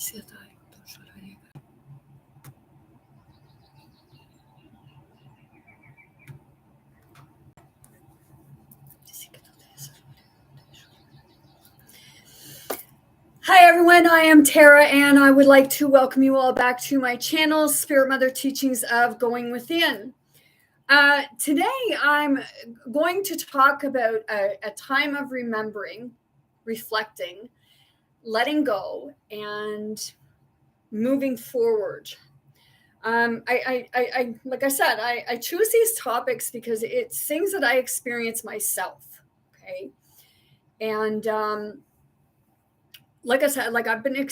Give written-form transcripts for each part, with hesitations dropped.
Hi everyone, I am Tara and I would like to welcome you all back to my channel, Spirit Mother Teachings of Going Within. Today I'm going to talk about a time of remembering, reflecting, letting go, and moving forward. Like I said, I choose these topics because it's things that I experience myself, okay? And like I said, like I've been,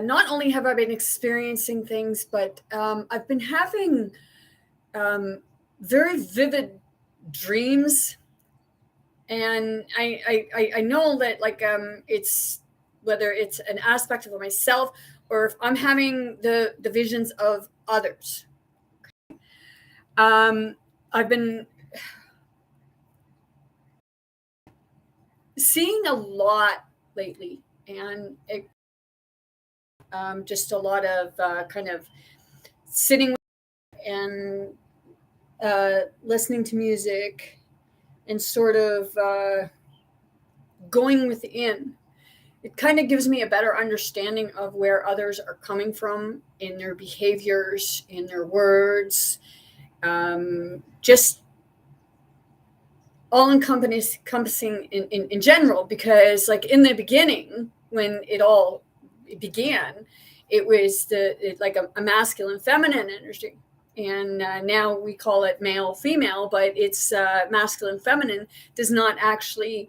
not only have I been experiencing things, but I've been having very vivid dreams. And I know that like it's whether it's an aspect of myself or if I'm having the visions of others. I've been seeing a lot lately, and just a lot of kind of sitting and listening to music and sort of going within. It kind of gives me a better understanding of where others are coming from in their behaviors, in their words, just all encompassing in general, because like in the beginning, when it all began, it was like a masculine feminine energy, and now we call it male female, but it's masculine feminine does not actually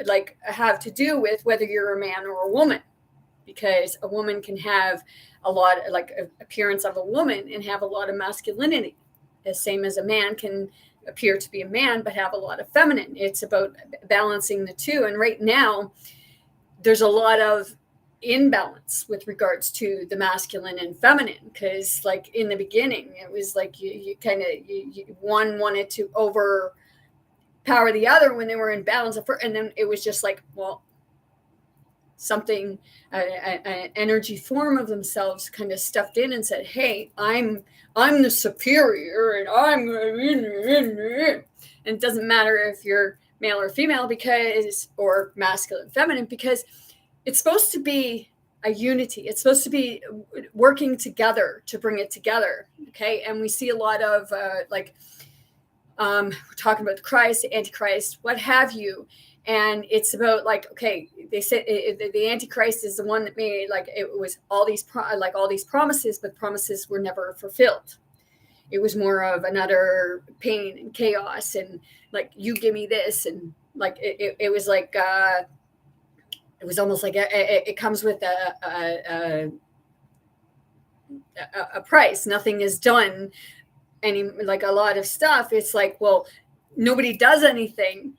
like have to do with whether you're a man or a woman, because a woman can have a lot like appearance of a woman and have a lot of masculinity, the same as a man can appear to be a man but have a lot of feminine. It's about balancing the two, and right now there's a lot of imbalance with regards to the masculine and feminine, because like in the beginning it was like you kind of one wanted to overpower the other when they were in balance, and then it was just like, well, something an energy form of themselves kind of stepped in and said, hey, I'm the superior, and and it doesn't matter if you're male or female, because or masculine feminine, because it's supposed to be a unity. It's supposed to be working together to bring it together. Okay. And we see a lot of we're talking about the Christ, the Antichrist, what have you. And it's about like, okay, they said the Antichrist is the one that made like it was all these promises, but promises were never fulfilled. It was more of another pain and chaos, and like, you give me this, and like it was like it was almost like it comes with a price. Nothing is done any, like a lot of stuff. It's like, well, nobody does anything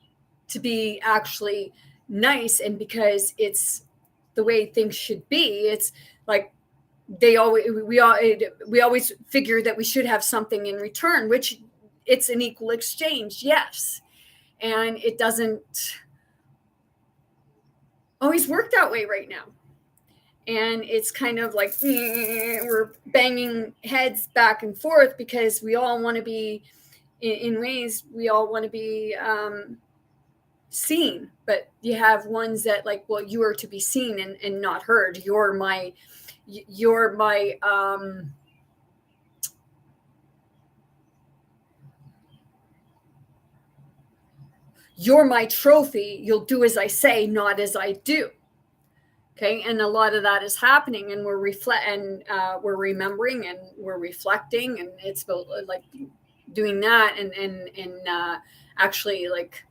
to be actually nice, and because it's the way things should be, it's like we always figure that we should have something in return, which it's an equal exchange, yes, and it doesn't always work that way right now. And it's kind of like we're banging heads back and forth, because we all want to be in ways, we all want to be seen, but you have ones that like, well, you are to be seen and not heard. You're my trophy. You'll do as I say, not as I do. Okay. And a lot of that is happening, and we're we're remembering, and we're reflecting, and it's about like doing that and actually like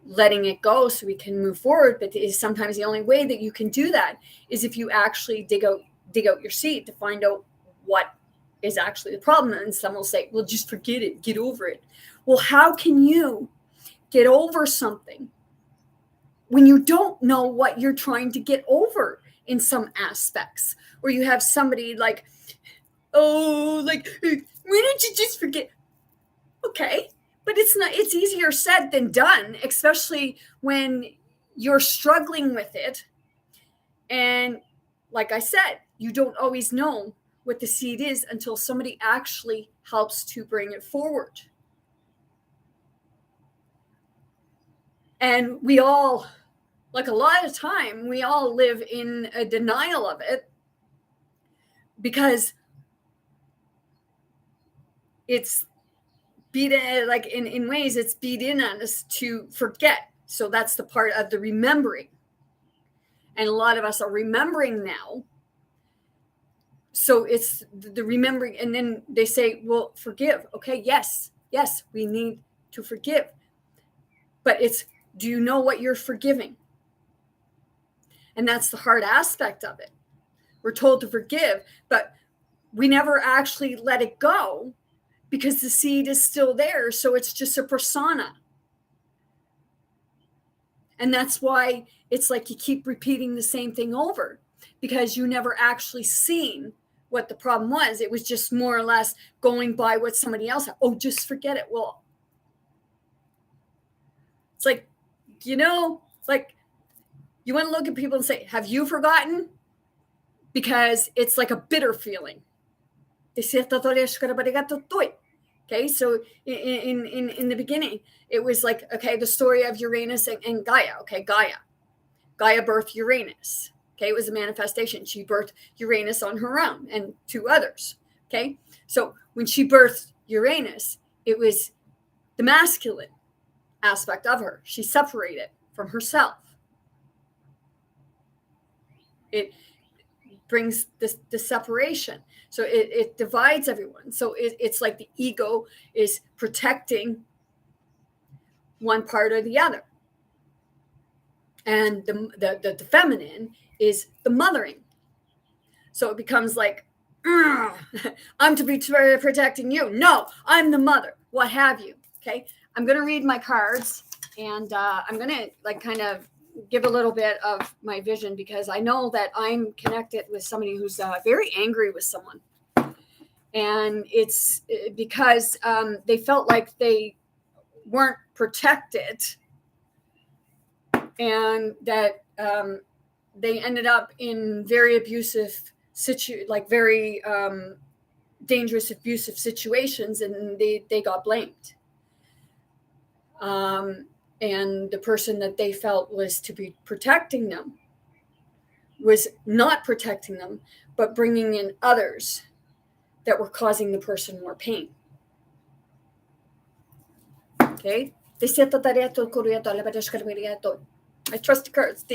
letting it go so we can move forward. But sometimes the only way that you can do that is if you actually dig out your seed to find out what is actually the problem. And some will say, well, just forget it, get over it. Well, how can you get over something when you don't know what you're trying to get over in some aspects? Or you have somebody like, oh, like, why don't you just forget? Okay. But it's easier said than done, especially when you're struggling with it and like I said, you don't always know what the seed is until somebody actually helps to bring it forward. And we all, like a lot of time, we all live in a denial of it because it's beat in, like in ways it's beat in on us to forget. So that's the part of the remembering. And a lot of us are remembering now. So it's the remembering. And then they say, well, forgive. Okay, yes, we need to forgive. But it's, do you know what you're forgiving? And that's the hard aspect of it. We're told to forgive, but we never actually let it go because the seed is still there. So it's just a persona. And that's why it's like you keep repeating the same thing over, because you never actually seen what the problem was. It was just more or less going by what somebody else had. Oh, just forget it. Well, it's like, like you want to look at people and say, have you forgotten? Because it's like a bitter feeling. Okay, so in the beginning, it was like, okay, the story of Uranus and Gaia. Okay, Gaia birthed Uranus. Okay, it was a manifestation. She birthed Uranus on her own and two others. Okay, so when she birthed Uranus, it was the masculine aspect of her. She separated from herself. It brings the separation. So it divides everyone. So it's like the ego is protecting one part or the other. And the feminine is the mothering. So it becomes like, I'm to be protecting you. No, I'm the mother. What have you? Okay. I'm going to read my cards, and I'm going to like kind of give a little bit of my vision, because I know that I'm connected with somebody who's very angry with someone. And it's because they felt like they weren't protected, and that they ended up in very abusive very dangerous abusive situations, and they got blamed. And the person that they felt was to be protecting them was not protecting them, but bringing in others that were causing the person more pain. Okay. I trust the cards.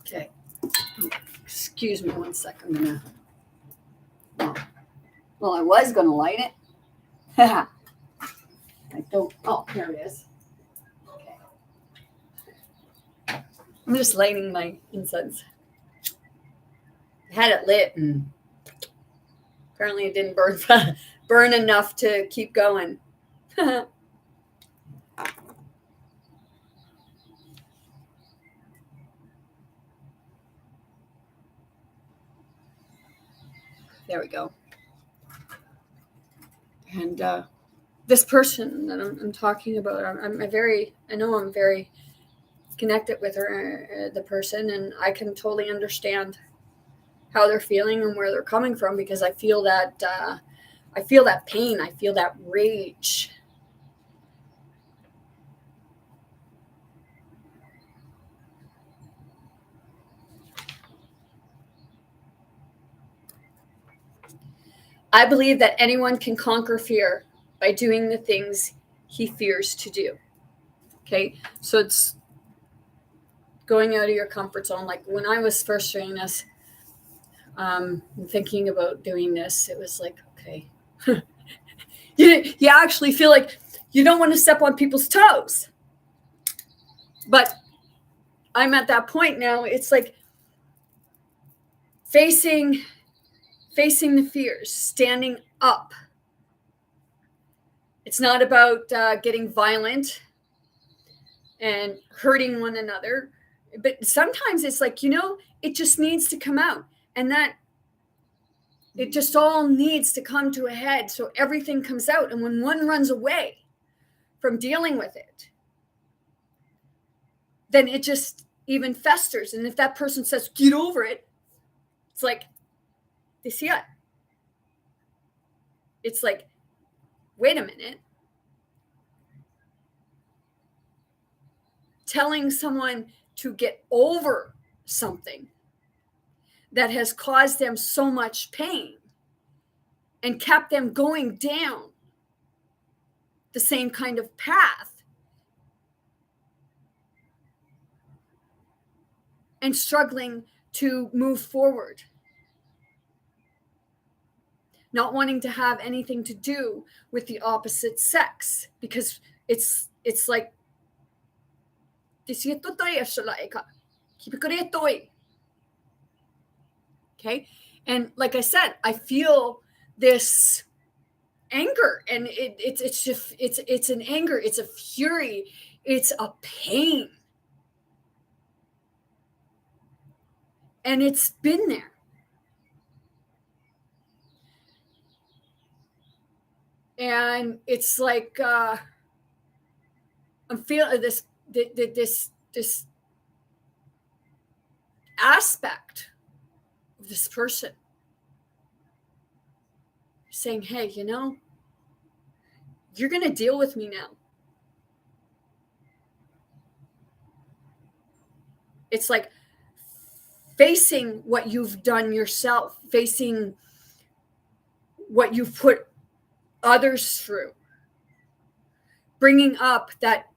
Okay. Excuse me 1 second. Well, I was going to light it. I don't. Oh, here it is. Okay. I'm just lighting my incense. I had it lit, and apparently it didn't burn enough to keep going. There we go. And this person that I'm talking about, I'm very connected with her, the person, and I can totally understand how they're feeling and where they're coming from, because I feel that pain, I feel that rage. I believe that anyone can conquer fear by doing the things he fears to do. Okay, so it's going out of your comfort zone. Like when I was first doing this, thinking about doing this, it was like, okay, you actually feel like you don't want to step on people's toes. But I'm at that point now. It's like facing the fears, standing up. It's not about getting violent and hurting one another, but sometimes it's like, it just needs to come out. And that It just all needs to come to a head so everything comes out. And when one runs away from dealing with it, then it just even festers. And if that person says, get over it, it's like, they see it. It's like, wait a minute. Telling someone to get over something that has caused them so much pain and kept them going down the same kind of path and struggling to move forward, not wanting to have anything to do with the opposite sex, because it's like, okay. And like I said, I feel this anger, and it's just it's an anger, it's a fury, it's a pain, and it's been there. And it's like I'm feeling this aspect of this person saying, hey, you're going to deal with me now. It's like facing what you've done yourself, facing what you've put others through, bringing up that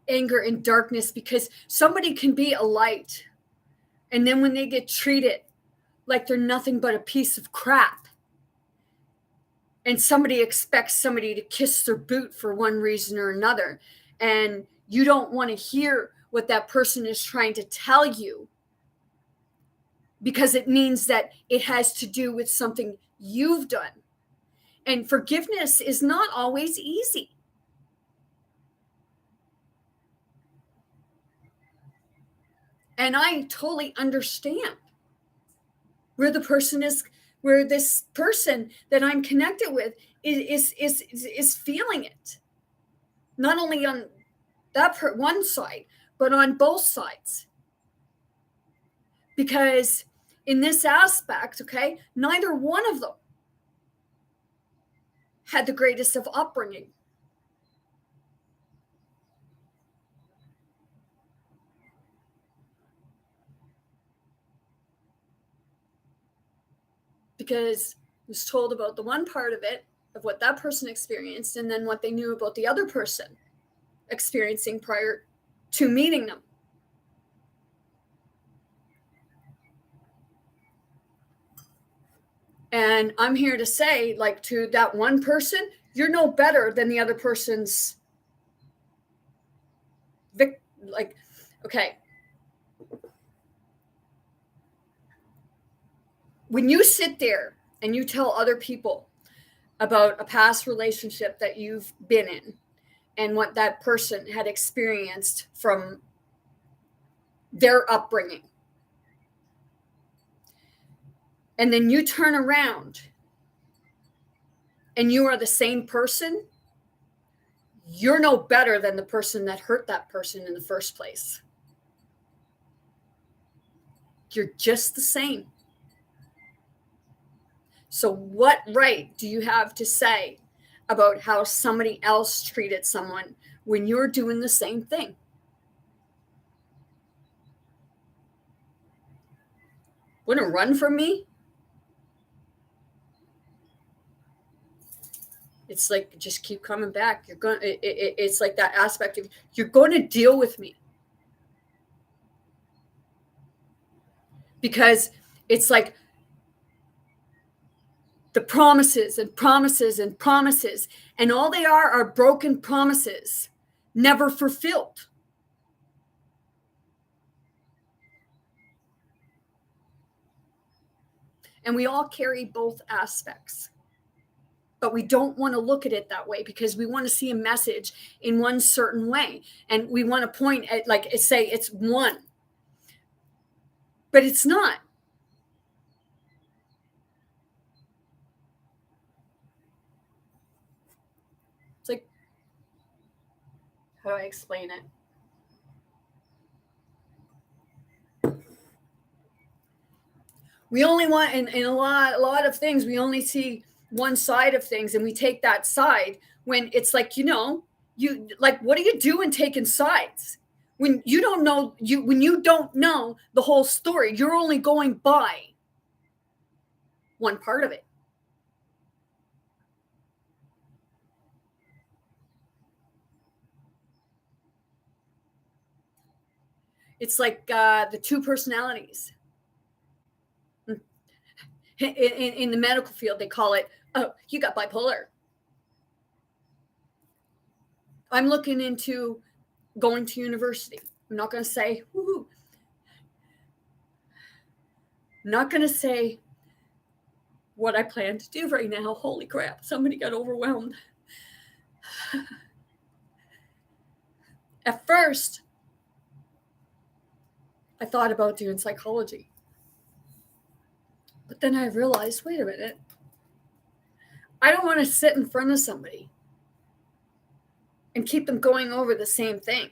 anger and darkness, because somebody can be a light, and then when they get treated like they're nothing but a piece of crap, and somebody expects somebody to kiss their boot for one reason or another, and you don't want to hear what that person is trying to tell you, because it means that it has to do with something you've done. And forgiveness is not always easy. And I totally understand where the person is, where this person that I'm connected with is feeling it. Not only on that one side, but on both sides. Because in this aspect, okay, neither one of them had the greatest of upbringing. Because I was told about the one part of it, of what that person experienced, and then what they knew about the other person experiencing prior to meeting them. And I'm here to say, like, to that one person, you're no better than the other person's like, okay. When you sit there and you tell other people about a past relationship that you've been in and what that person had experienced from their upbringing, and then you turn around and you are the same person, you're no better than the person that hurt that person in the first place. You're just the same. So what right do you have to say about how somebody else treated someone when you're doing the same thing? Want to run from me? It's like, just keep coming back. You're going. It's like that aspect of, you're going to deal with me, because it's like the promises and promises and promises, and all they are broken promises, never fulfilled. And we all carry both aspects. But we don't want to look at it that way, because we want to see a message in one certain way. And we want to point at, like, say it's one. But it's not. How do I explain it? We only want, in a lot of things, we only see one side of things, and we take that side when it's like, you like, what are you doing taking sides? When you don't know, when you don't know the whole story, you're only going by one part of it. It's like the two personalities. In the medical field, they call it, oh, you got bipolar. I'm looking into going to university. I'm not going to say, woohoo. I'm not going to say what I plan to do right now. Holy crap, somebody got overwhelmed. At first, I thought about doing psychology. But then I realized, wait a minute. I don't want to sit in front of somebody and keep them going over the same thing.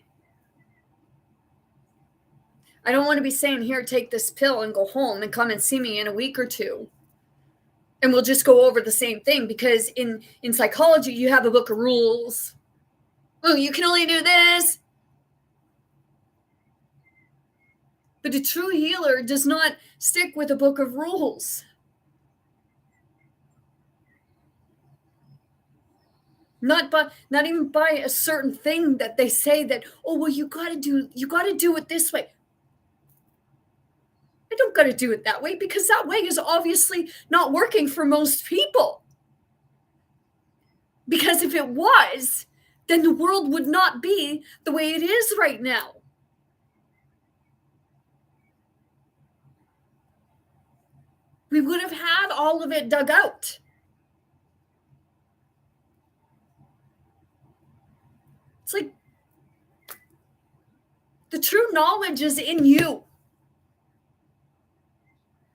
I don't want to be saying, here, take this pill and go home and come and see me in a week or two. And we'll just go over the same thing, because in psychology, you have a book of rules. Oh, you can only do this. But a true healer does not stick with a book of rules. Not even by a certain thing that they say that, oh, well, you got to do it this way. I don't got to do it that way, because that way is obviously not working for most people. Because if it was, then the world would not be the way it is right now. We would have had all of it dug out. It's like the true knowledge is in you.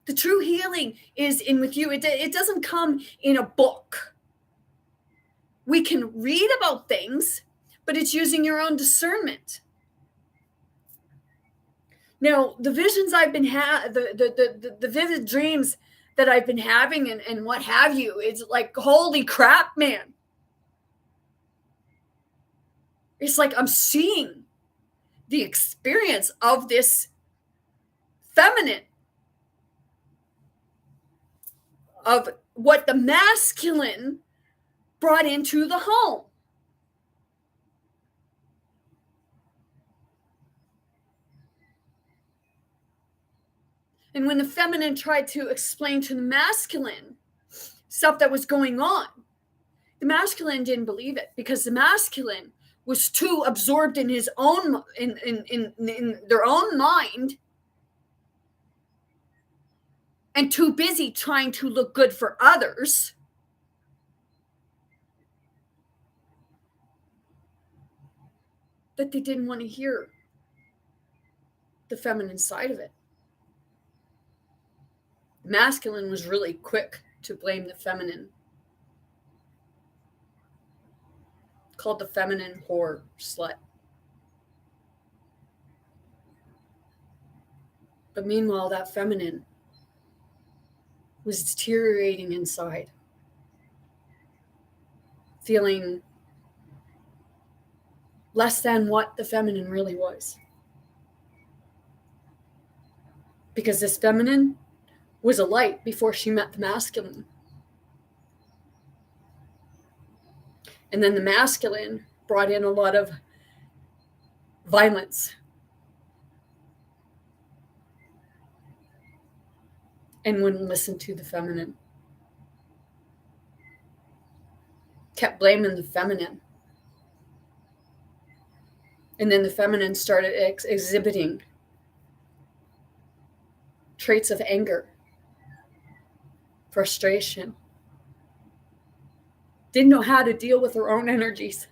The true healing is in with you. It doesn't come in a book. We can read about things, but it's using your own discernment. Now, the visions I've been the vivid dreams that I've been having and what have you, it's like, holy crap, man. It's like I'm seeing the experience of this feminine, of what the masculine brought into the home. And when the feminine tried to explain to the masculine stuff that was going on, the masculine didn't believe it, because the masculine was too absorbed in his own, in their own mind, and too busy trying to look good for others, that they didn't want to hear the feminine side of it. The masculine was really quick to blame the feminine. Called the feminine whore, slut. But meanwhile, that feminine was deteriorating inside, feeling less than what the feminine really was. Because this feminine was a light before she met the masculine. And then the masculine brought in a lot of violence and wouldn't listen to the feminine. Kept blaming the feminine. And then the feminine started exhibiting traits of anger, frustration. Didn't know how to deal with her own energies,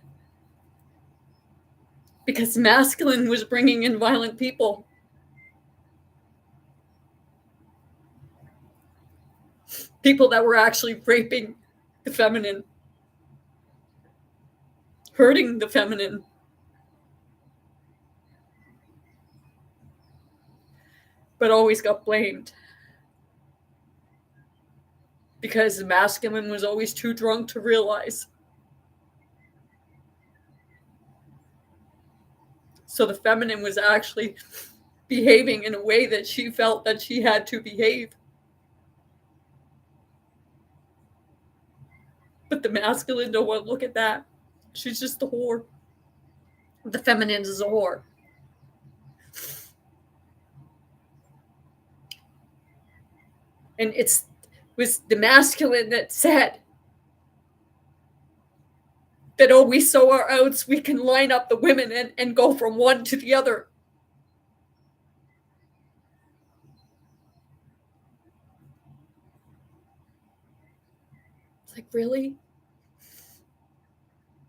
because masculine was bringing in violent people. People that were actually raping the feminine, hurting the feminine. but always got blamed. Because the masculine was always too drunk to realize. So the feminine was actually behaving in a way that she felt that she had to behave. But the masculine don't want to look at that. She's just a whore. The feminine is a whore. And it was the masculine that said that, oh, we sow our oats, we can line up the women and go from one to the other. It's like, really?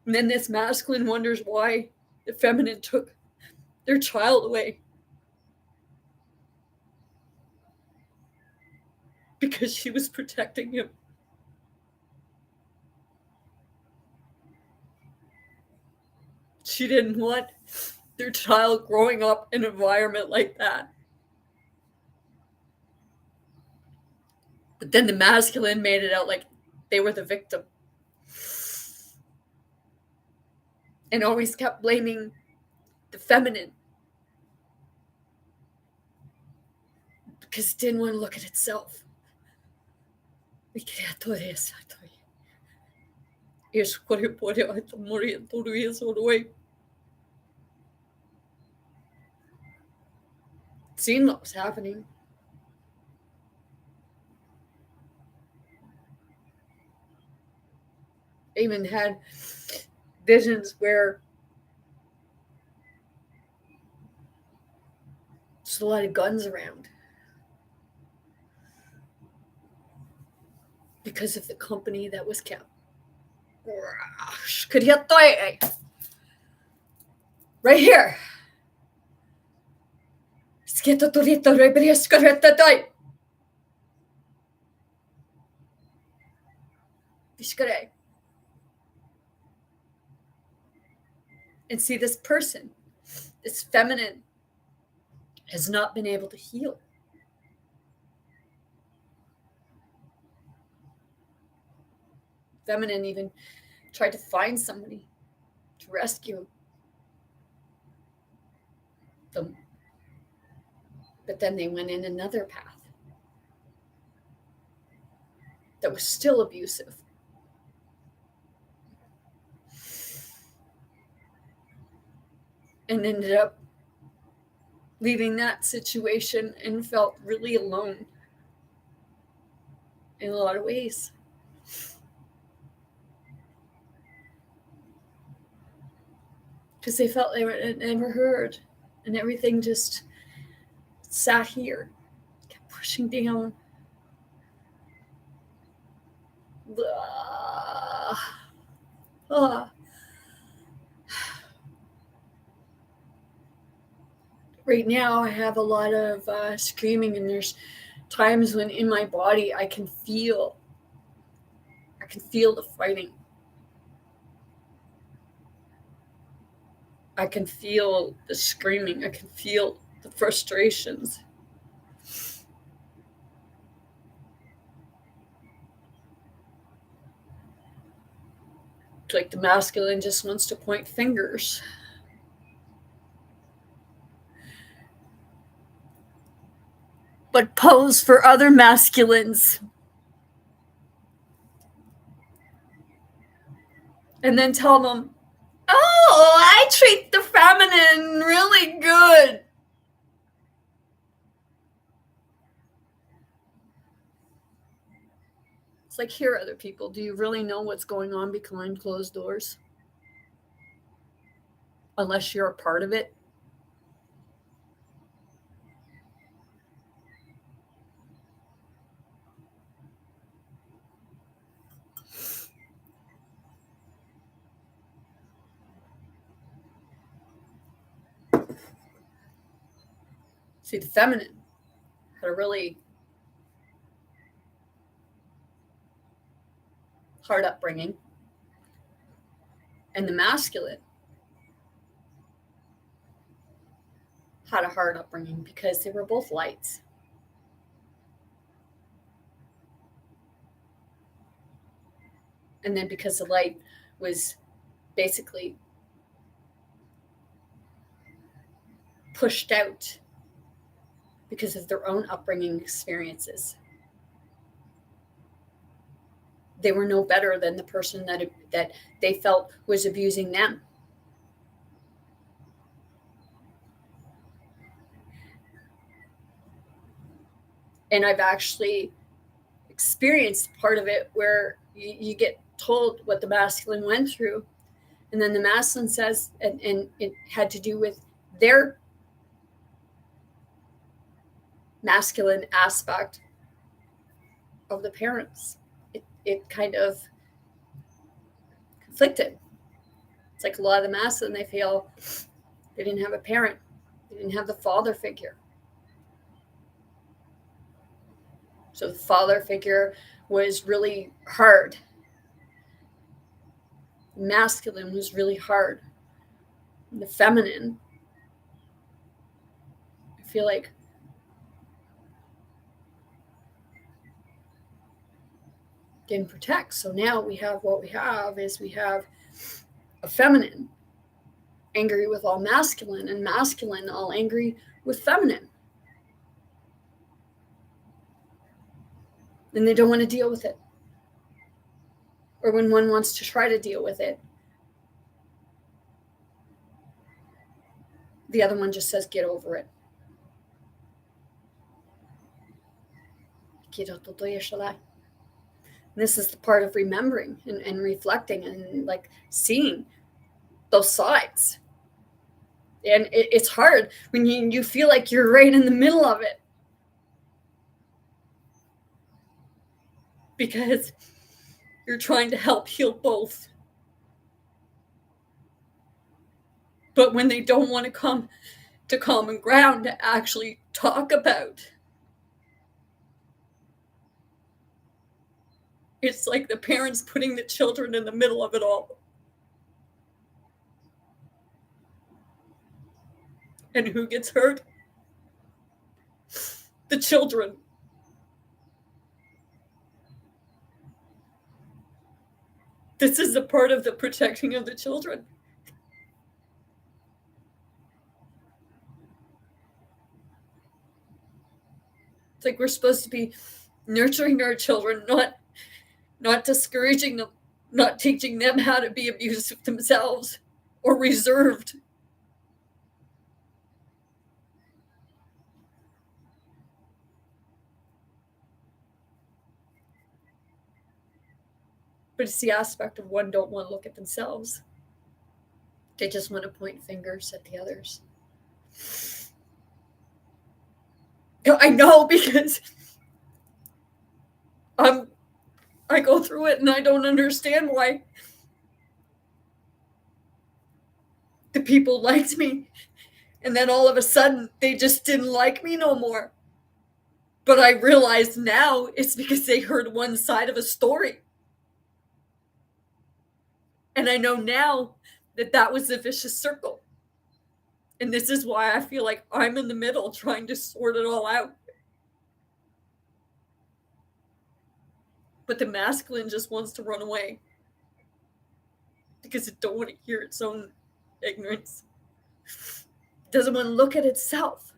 And then this masculine wonders why the feminine took their child away. Because she was protecting him. She didn't want their child growing up in an environment like that. But then the masculine made it out like they were the victim. And always kept blaming the feminine. Because it didn't want to look at itself. Seeing what was happening. I even had visions where there's a lot of guns around. Because of the company that was kept. Right here. And see, this person, this feminine, has not been able to heal. Feminine even tried to find somebody to rescue them. But then they went in another path that was still abusive. And ended up leaving that situation and felt really alone in a lot of ways. Because they felt they were never heard, and everything just sat here, kept pushing down. Right now, I have a lot of screaming, and there's times when in my body I can feel the fighting. I can feel the screaming. I can feel the frustrations. It's like the masculine just wants to point fingers. But pose for other masculines. And then tell them, oh, I treat the feminine really good. It's like, here, other people, do you really know what's going on behind closed doors? Unless you're a part of it. See, the feminine had a really hard upbringing. And the masculine had a hard upbringing because they were both lights. And then because the light was basically pushed out because of their own upbringing experiences, they were no better than the person that they felt was abusing them. And I've actually experienced part of it where you get told what the masculine went through, and then the masculine says, and it had to do with their masculine aspect of the parents. It kind of conflicted. It's like a lot of the masculine, they feel they didn't have a parent, they didn't have the father figure. So the father figure was really hard. Masculine was really hard. And the feminine, I feel like, didn't protect. So now we have what we have is we have a feminine angry with all masculine, and masculine all angry with feminine. And they don't want to deal with it. Or when one wants to try to deal with it, the other one just says, get over it. This is the part of remembering and reflecting and like seeing those sides. And it's hard when you feel like you're right in the middle of it. Because you're trying to help heal both. But when they don't want to come to common ground to actually talk about, it's like the parents putting the children in the middle of it all. And who gets hurt? The children. This is a part of the protecting of the children. It's like we're supposed to be nurturing our children, not discouraging them, not teaching them how to be abusive themselves or reserved. But it's the aspect of one don't want to look at themselves. They just want to point fingers at the others. I know, because I go through it and I don't understand why the people liked me and then all of a sudden they just didn't like me no more. But I realize now it's because they heard one side of a story. And I know now that was a vicious circle. And this is why I feel like I'm in the middle trying to sort it all out. But the masculine just wants to run away because it don't want to hear its own ignorance. It doesn't want to look at itself.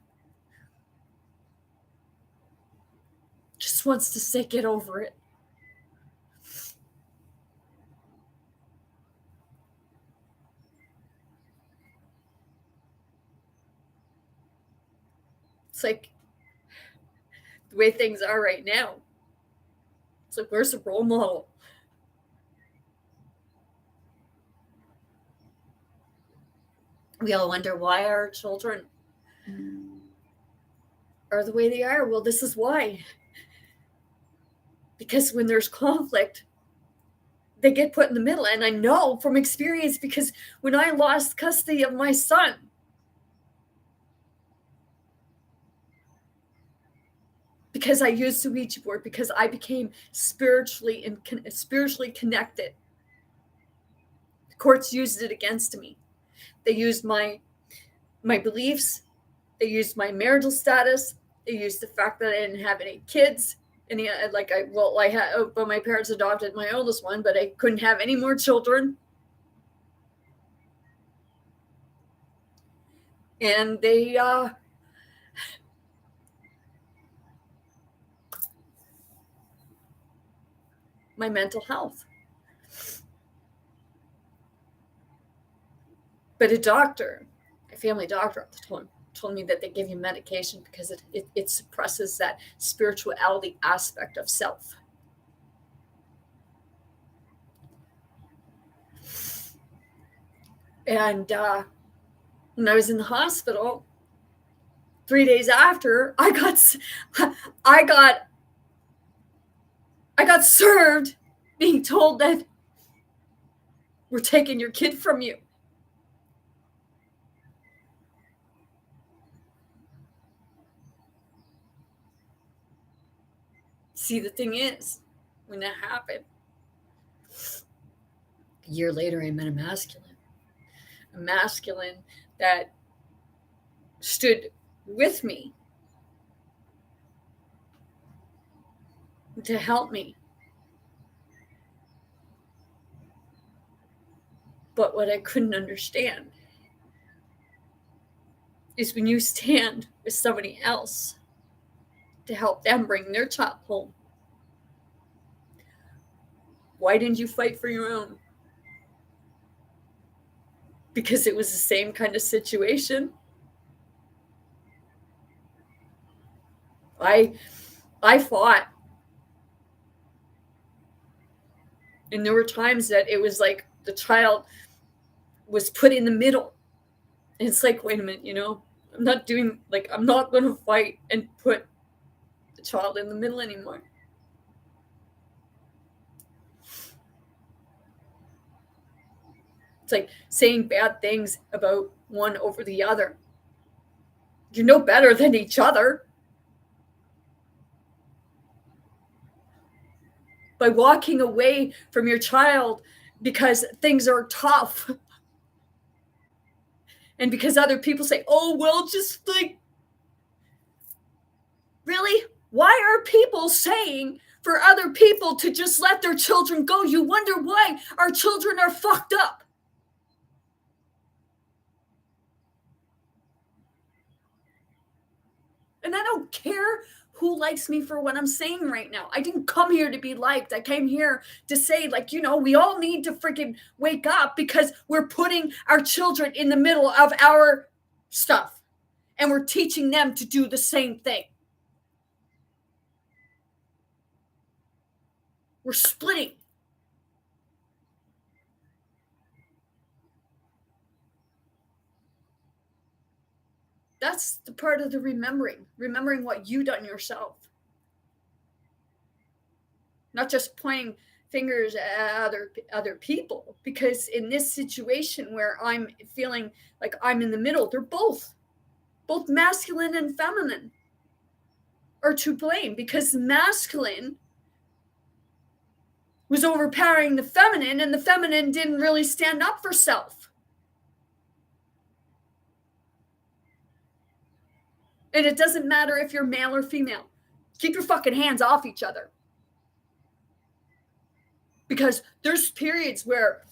Just wants to say, get over it. It's like the way things are right now. It's like, where's the role model? We all wonder why our children are the way they are. Well, this is why. Because when there's conflict, they get put in the middle. And I know from experience, because when I lost custody of my son, because I used the Ouija board, because I became spiritually connected, the courts used it against me. They used my beliefs, They used my marital status. They used the fact that I didn't have any kids. But my parents adopted my oldest one, but I couldn't have any more children. And they, my mental health. But a doctor, a family doctor at the time, told me that they give you medication because it suppresses that spirituality aspect of self. And when I was in the hospital, 3 days after, I got served being told that we're taking your kid from you. See, the thing is, when that happened, a year later, I met a masculine that stood with me to help me. But what I couldn't understand is when you stand with somebody else to help them bring their child home, why didn't you fight for your own? Because it was the same kind of situation. I fought. And there were times that it was like the child was put in the middle. And it's like, wait a minute, I'm not going to fight and put the child in the middle anymore. It's like saying bad things about one over the other. You're no better than each other. By walking away from your child because things are tough. And because other people say, oh, well, just like, really? Why are people saying for other people to just let their children go? You wonder why our children are fucked up. And I don't care who likes me for what I'm saying right now. I didn't come here to be liked. I came here to say, we all need to freaking wake up because we're putting our children in the middle of our stuff. And we're teaching them to do the same thing. We're splitting. That's the part of the remembering what you done yourself. Not just pointing fingers at other people, because in this situation where I'm feeling like I'm in the middle, they're both masculine and feminine are to blame, because the masculine was overpowering the feminine and the feminine didn't really stand up for self. And it doesn't matter if you're male or female. Keep your fucking hands off each other. Because there's periods where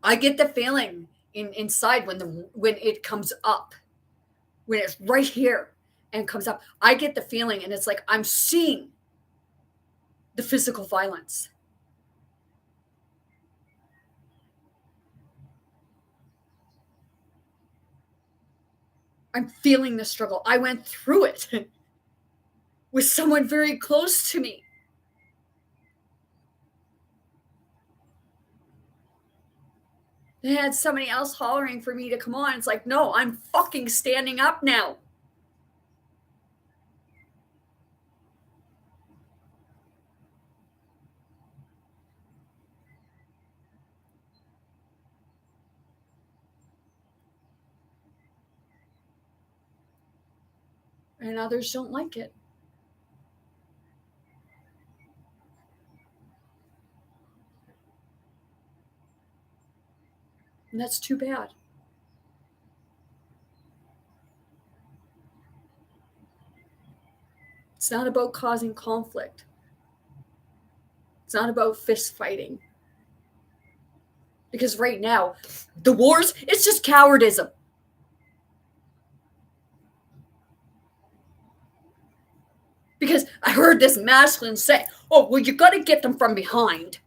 I get the feeling inside when it comes up, when it's right here and comes up, I get the feeling, and it's like I'm seeing the physical violence. I'm feeling the struggle. I went through it with someone very close to me. They had somebody else hollering for me to come on. It's like, no, I'm fucking standing up now. And others don't like it. And that's too bad. It's not about causing conflict. It's not about fist fighting. Because right now, the wars, it's just cowardism. Because I heard this masculine say, oh, well, you got to get them from behind.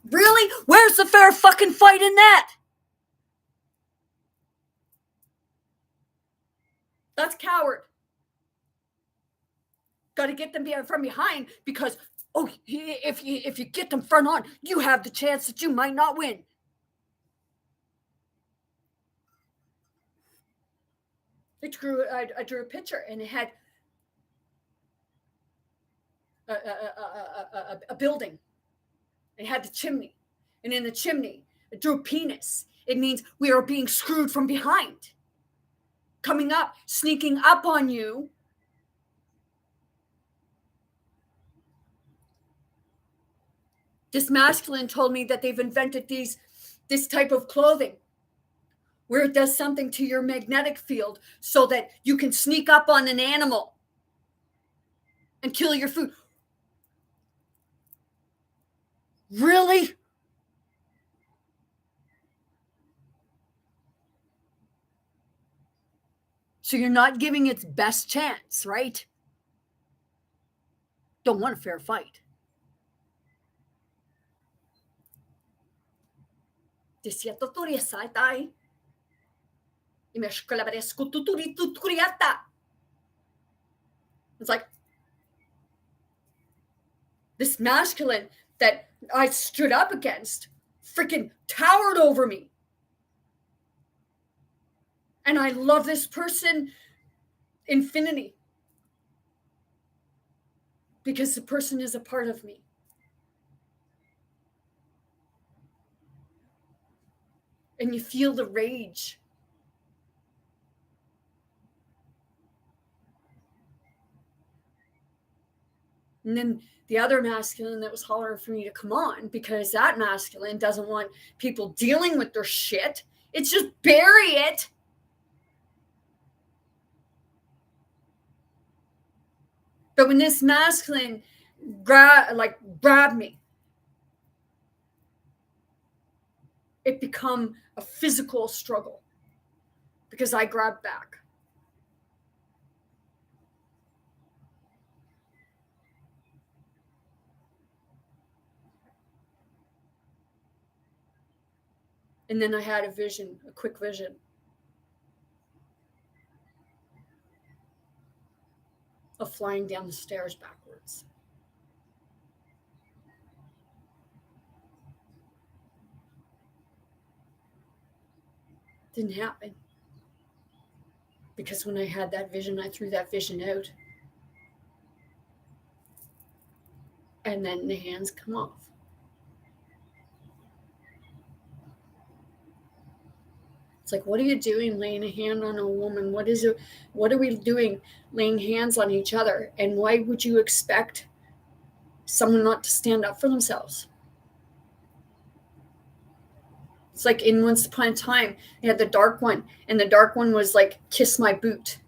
Really? Where's the fair fucking fight in that? That's coward. Got to get them from behind because, oh, if you get them front on, you have the chance that you might not win. I drew a picture and it had a building. It had the chimney. And in the chimney, I drew a penis. It means we are being screwed from behind. Coming up, sneaking up on you. This masculine told me that they've invented this type of clothing where it does something to your magnetic field so that you can sneak up on an animal and kill your food. Really? So you're not giving its best chance, right? Don't want a fair fight. It's like this masculine that I stood up against freaking towered over me. And I love this person infinity because the person is a part of me. And you feel the rage. And then the other masculine that was hollering for me to come on because that masculine doesn't want people dealing with their shit. It's just bury it. But when this masculine grabbed me, it become a physical struggle because I grabbed back. And then I had a quick vision. Of flying down the stairs backwards. Didn't happen. Because when I had that vision, I threw that vision out. And then the hands come off. It's like, what are you doing laying a hand on a woman? What are we doing laying hands on each other? And why would you expect someone not to stand up for themselves? It's like in Once Upon a Time, they had the dark one, and the dark one was like, kiss my boot.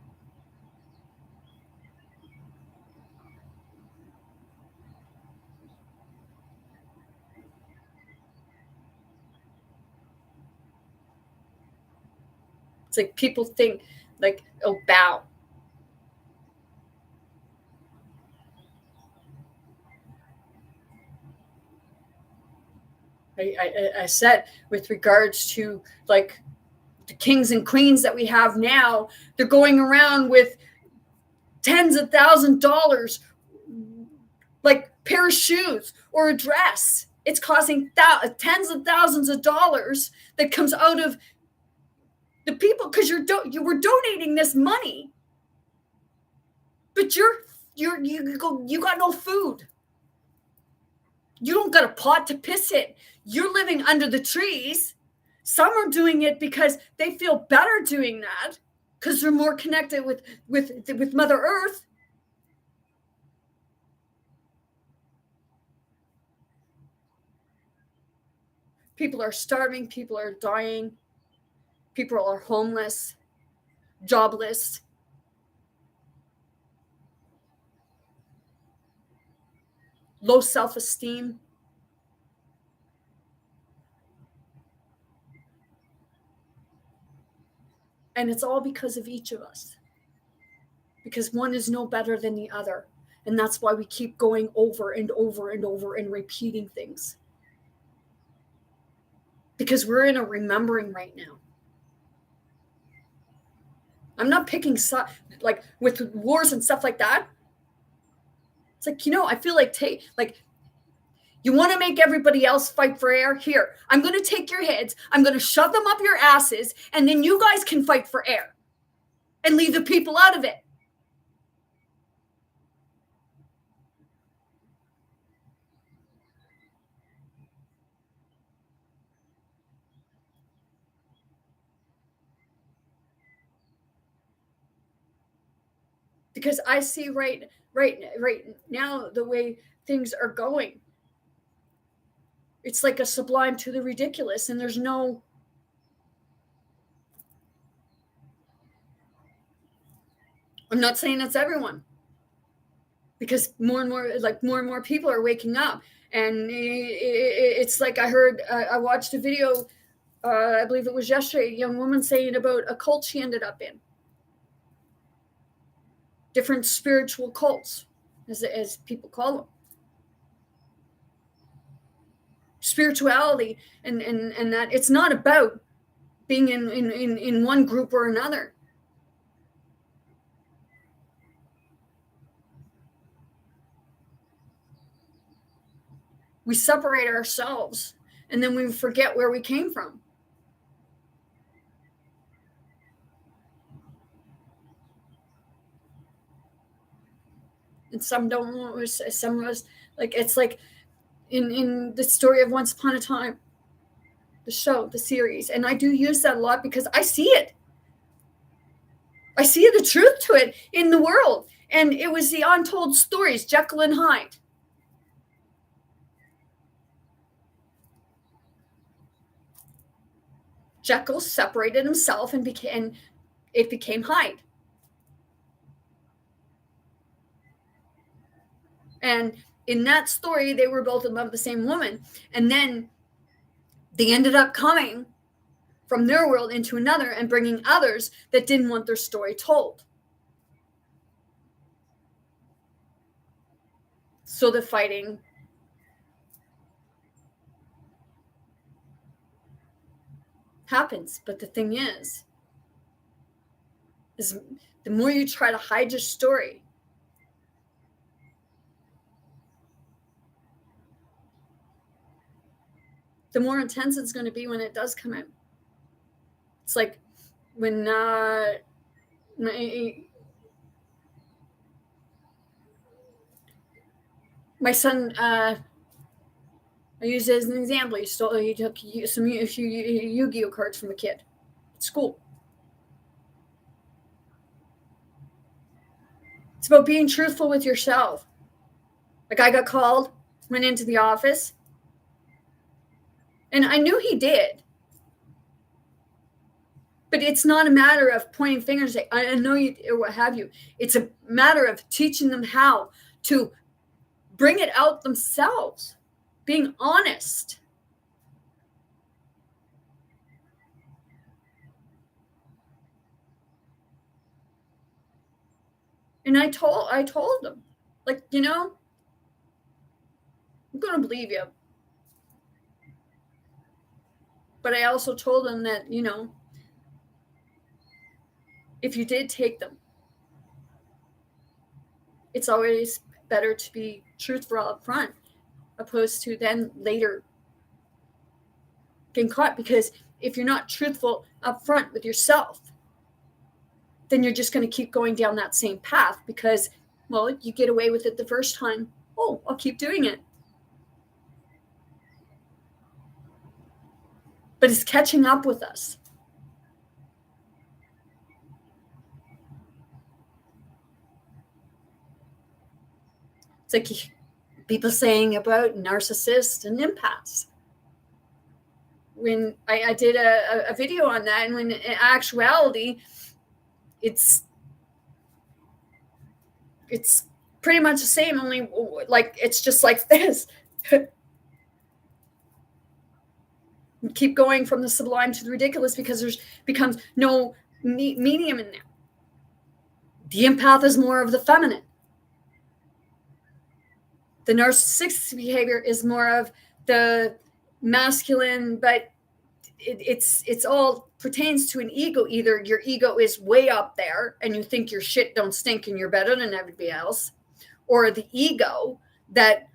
It's like people think like, oh, bow. I said with regards to like the kings and queens that we have now, they're going around with tens of $1,000s, like pair of shoes or a dress. It's costing tens of thousands of dollars that comes out of the people because you were donating this money, but you got no food. You don't got a pot to piss in. You're living under the trees. Some are doing it because they feel better doing that because they're more connected with Mother Earth. People are starving. People are dying. People are homeless, jobless. low self-esteem. And it's all because of each of us. Because one is no better than the other. And that's why we keep going over and over and over and repeating things. Because we're in a remembering right now. I'm not picking like with wars and stuff like that. It's like, I feel like you want to make everybody else fight for air? Here, I'm going to take your heads, I'm going to shove them up your asses, and then you guys can fight for air and leave the people out of it. Because I see right now the way things are going. It's like a sublime to the ridiculous, and there's no. I'm not saying it's everyone, because more and more people are waking up, and it's like I watched a video, I believe it was yesterday, a young woman saying about a cult she ended up in. Different spiritual cults, as people call them. Spirituality and that it's not about being in one group or another. We separate ourselves and then we forget where we came from. And some don't. Some of us, like, it's like in the story of Once Upon a Time, the show, the series, and I do use that a lot because I see it. I see the truth to it in the world. And it was the untold stories, Jekyll and Hyde. Jekyll separated himself and it became Hyde. And in that story, they were both in love with the same woman. And then they ended up coming from their world into another and bringing others that didn't want their story told. So the fighting happens. But the thing is the more you try to hide your story, the more intense it's going to be when it does come out. It's like when my son, I use it as an example. He took some Yu-Gi-Oh cards from a kid at school. It's about being truthful with yourself. Like, I got called, went into the office, and I knew he did. But it's not a matter of pointing fingers, like, I know you, or what have you. It's a matter of teaching them how to bring it out themselves, being honest. And I told them, like, I'm going to believe you. But I also told them that, if you did take them, it's always better to be truthful up front, opposed to then later getting caught. Because if you're not truthful up front with yourself, then you're just going to keep going down that same path because, well, you get away with it the first time. Oh, I'll keep doing it. But it's catching up with us. It's like people saying about narcissists and empaths. When I did a video on that, and when in actuality, it's pretty much the same, only like it's just like this. Keep going from the sublime to the ridiculous because there's becomes no medium in there. The empath is more of the feminine. The narcissistic behavior is more of the masculine, but it's all pertains to an ego. Either your ego is way up there and you think your shit don't stink and you're better than everybody else, or the ego that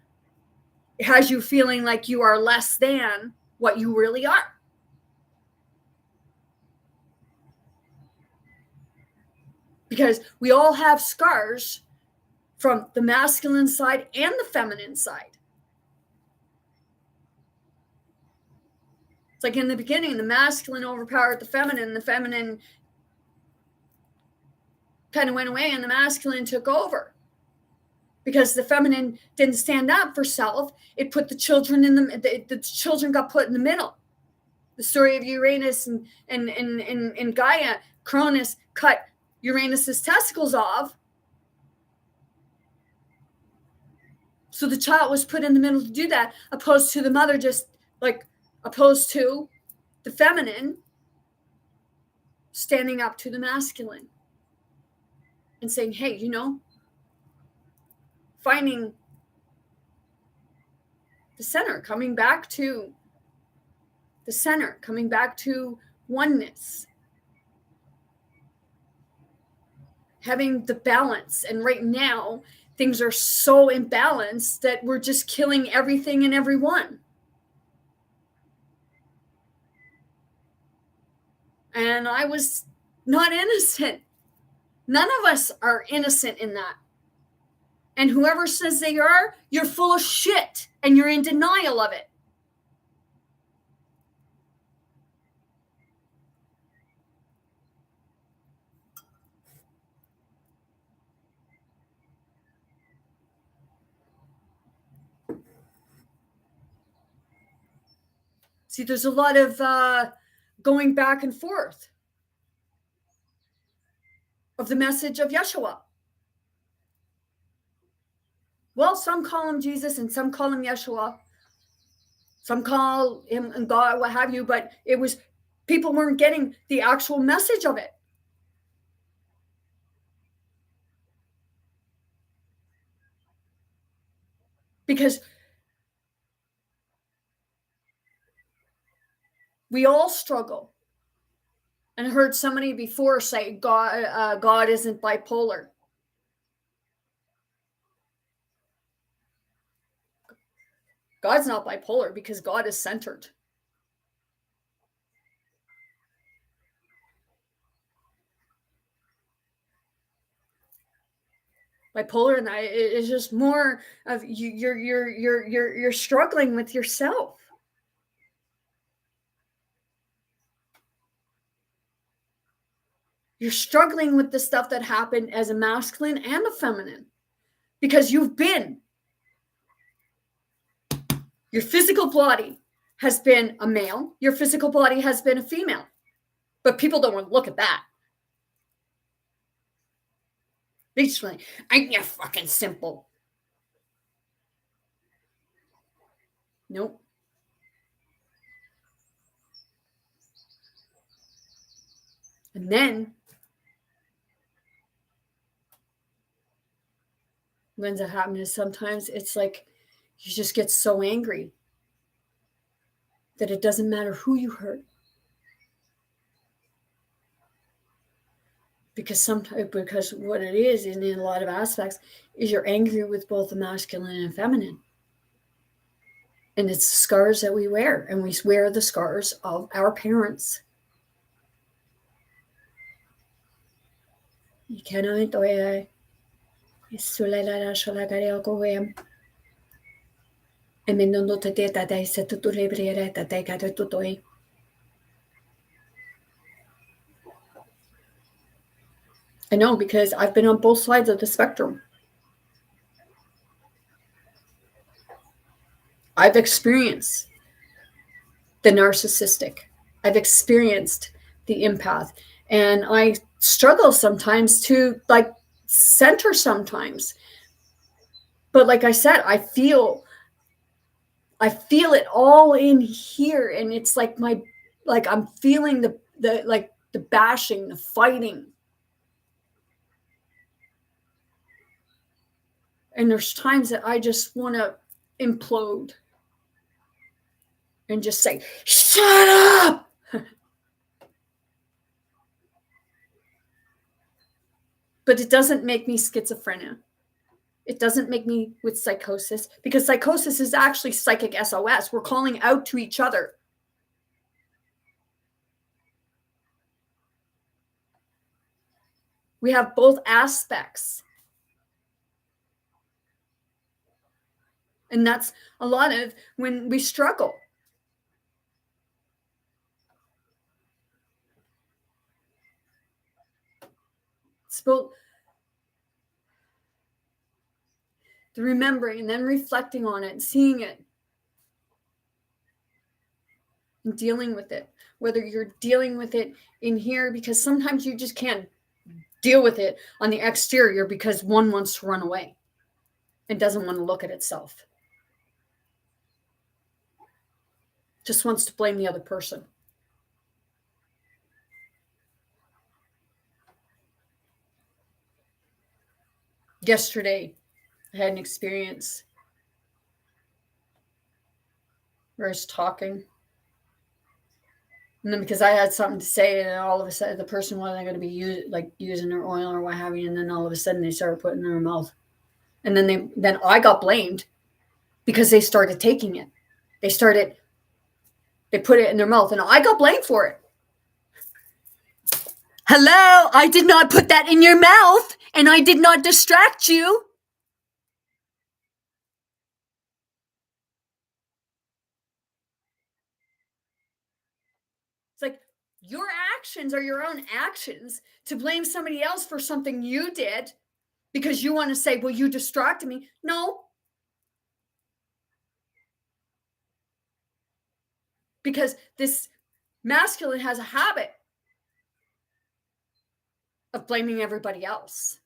has you feeling like you are less than what you really are. Because we all have scars from the masculine side and the feminine side. It's like in the beginning, the masculine overpowered the feminine kind of went away and the masculine took over. Because the feminine didn't stand up for self, it put the children in the children got put in the middle. The story of Uranus and Gaia, Cronus cut Uranus's testicles off. So the child was put in the middle to do that, opposed to the mother opposed to the feminine standing up to the masculine and saying, hey, finding the center, coming back to the center, coming back to oneness, having the balance. And right now, things are so imbalanced that we're just killing everything and everyone. And I was not innocent. None of us are innocent in that. And whoever says they are, you're full of shit and you're in denial of it. See, there's a lot of going back and forth of the message of Yeshua. Well, some call him Jesus and some call him Yeshua. Some call him God, what have you, but people weren't getting the actual message of it. Because we all struggle. And I heard somebody before say God isn't bipolar. God's not bipolar because God is centered. Bipolar and is just more of you're struggling with yourself. You're struggling with the stuff that happened as a masculine and a feminine because your physical body has been a male, your physical body has been a female, but people don't want to look at that. Basically, ain't you fucking simple? Nope. And then when that happens, sometimes it's like you just get so angry that it doesn't matter who you hurt. Because what it is in a lot of aspects is you're angry with both the masculine and feminine. And it's the scars that we wear, and we wear the scars of our parents. You cannot I know, because I've been on both sides of the spectrum. I've experienced the narcissistic. I've experienced the empath. And I struggle sometimes to center sometimes. But like I said, I feel it all in here, and it's like I'm feeling the bashing, the fighting. And there's times that I just want to implode and just say, shut up. But it doesn't make me schizophrenia. It doesn't make me with psychosis, because psychosis is actually psychic SOS. We're calling out to each other. We have both aspects. And that's a lot of when we struggle. It's about the remembering and then reflecting on it and seeing it and dealing with it. Whether you're dealing with it in here, because sometimes you just can't deal with it on the exterior because one wants to run away and doesn't want to look at itself. Just wants to blame the other person. Yesterday, I had an experience where I was talking. And then because I had something to say, and all of a sudden the person wasn't going to be using their oil or what have you, and then all of a sudden they started putting it in their mouth. And then I got blamed because they started taking it. They put it in their mouth, and I got blamed for it. Hello, I did not put that in your mouth, and I did not distract you. It's like your actions are your own actions. To blame somebody else for something you did because you want to say, well, you distracted me. No. Because this masculine has a habit of blaming everybody else.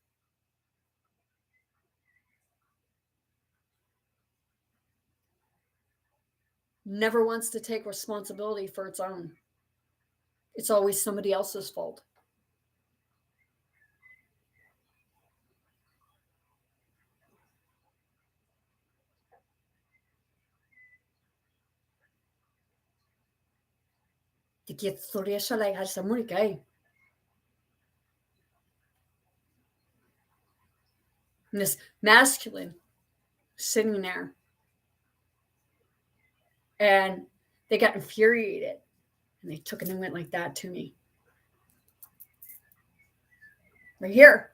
Never wants to take responsibility for its own. It's always somebody else's fault. And this masculine sitting there, and they got infuriated, and they took it and went like that to me. Right here.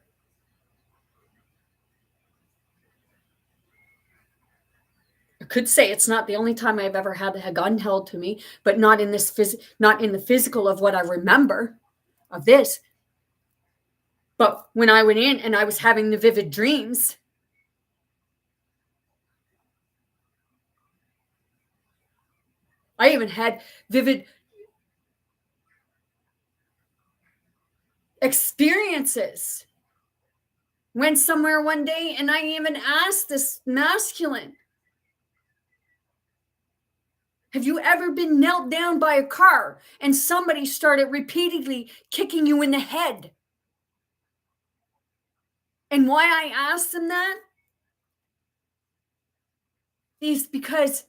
I could say it's not the only time I've ever had a gun held to me, but not in the physical of what I remember of this. But when I went in and I was having the vivid dreams, I even had vivid experiences. Went somewhere one day and I even asked this masculine, have you ever been knelt down by a car and somebody started repeatedly kicking you in the head? And why I asked him that is because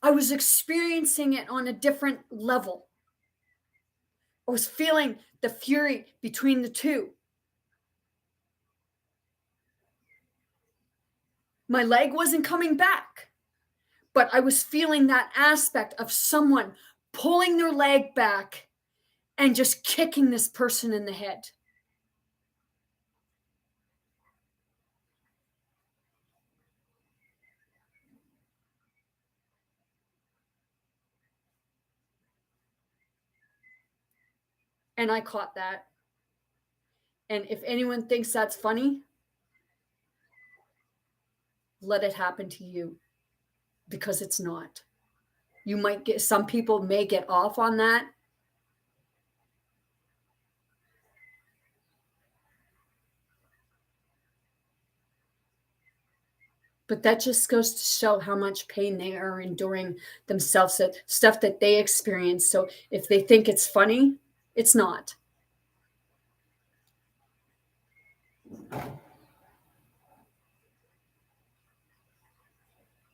I was experiencing it on a different level. I was feeling the fury between the two. My leg wasn't coming back, but I was feeling that aspect of someone pulling their leg back and just kicking this person in the head. And I caught that. And if anyone thinks that's funny, let it happen to you, because it's not. Some people may get off on that. But that just goes to show how much pain they are enduring themselves, that stuff that they experience. So if they think it's funny, it's not.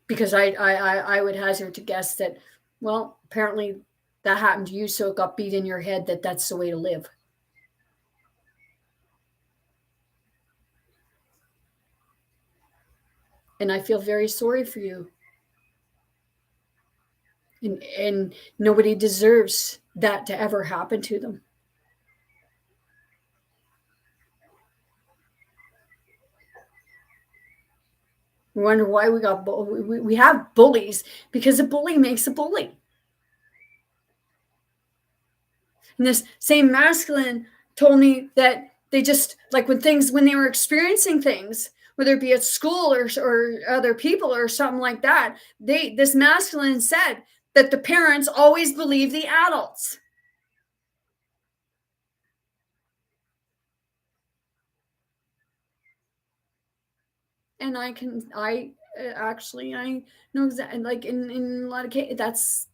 Because I would hazard to guess that, well, apparently that happened to you, so it got beat in your head that that's the way to live. And I feel very sorry for you. And nobody deserves that to ever happen to them. We wonder why we have bullies, because a bully makes a bully. And this same masculine told me that they just, like, when they were experiencing things, whether it be at school or other people or something like that, this masculine said that the parents always believe the adults. And I know exactly, like in a lot of cases,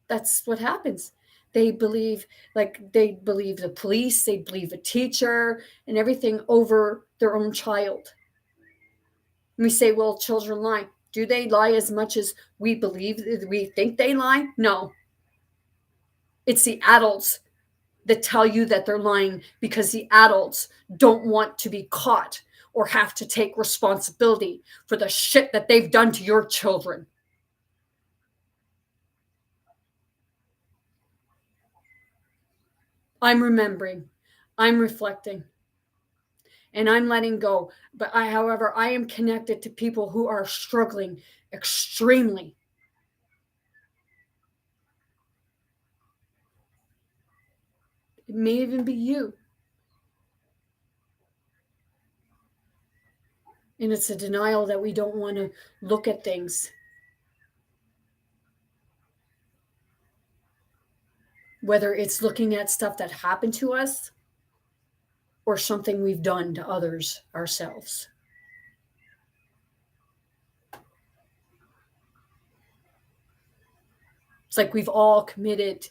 that's what happens. They believe the police, they believe a teacher and everything over their own child. And we say, well, children lie. Do they lie as much as we think they lie? No. It's the adults that tell you that they're lying, because the adults don't want to be caught or have to take responsibility for the shit that they've done to your children. I'm remembering, I'm reflecting, and I'm letting go. But however, I am connected to people who are struggling extremely. It may even be you. And it's a denial that we don't want to look at things. Whether it's looking at stuff that happened to us or something we've done to others ourselves. It's like we've all committed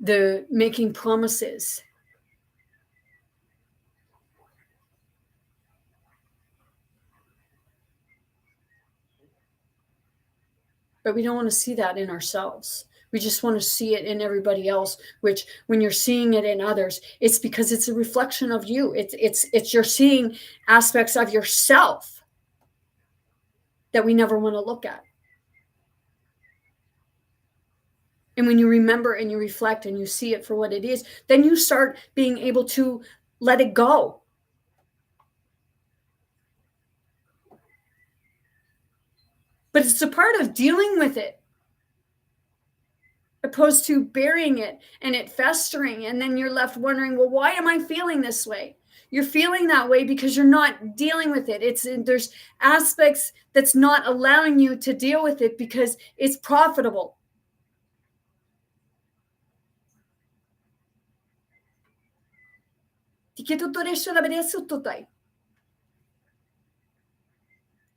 the making promises. But we don't want to see that in ourselves. We just want to see it in everybody else, which when you're seeing it in others, it's because it's a reflection of you. It's you're seeing aspects of yourself that we never want to look at. And when you remember and you reflect and you see it for what it is, then you start being able to let it go. But it's a part of dealing with it, opposed to burying it and it festering. And then you're left wondering, well, why am I feeling this way? You're feeling that way because you're not dealing with it. There's aspects that's not allowing you to deal with it because it's profitable.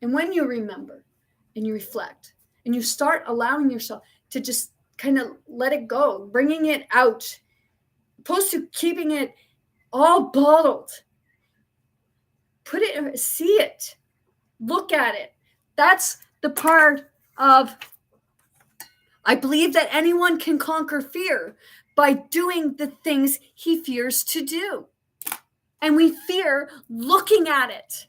And when you remember and you reflect and you start allowing yourself to just kind of let it go, bringing it out, opposed to keeping it all bottled, see it, look at it. That's the part of, I believe that anyone can conquer fear by doing the things he fears to do. And we fear looking at it.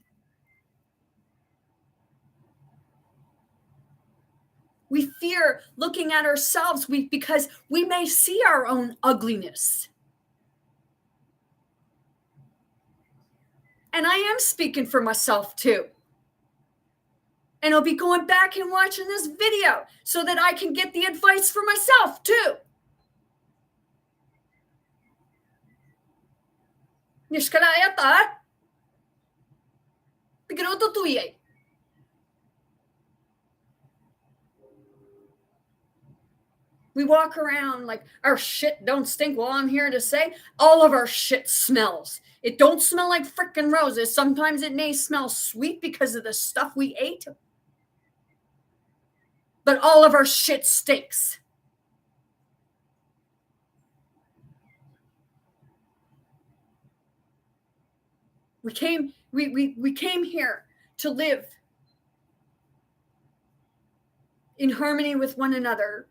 We fear looking at ourselves because we may see our own ugliness. And I am speaking for myself too. And I'll be going back and watching this video so that I can get the advice for myself too. We walk around like our shit don't stink. Well, I'm here to say all of our shit smells. It don't smell like freaking roses. Sometimes it may smell sweet because of the stuff we ate. But all of our shit stinks. We came here to live in harmony with one another.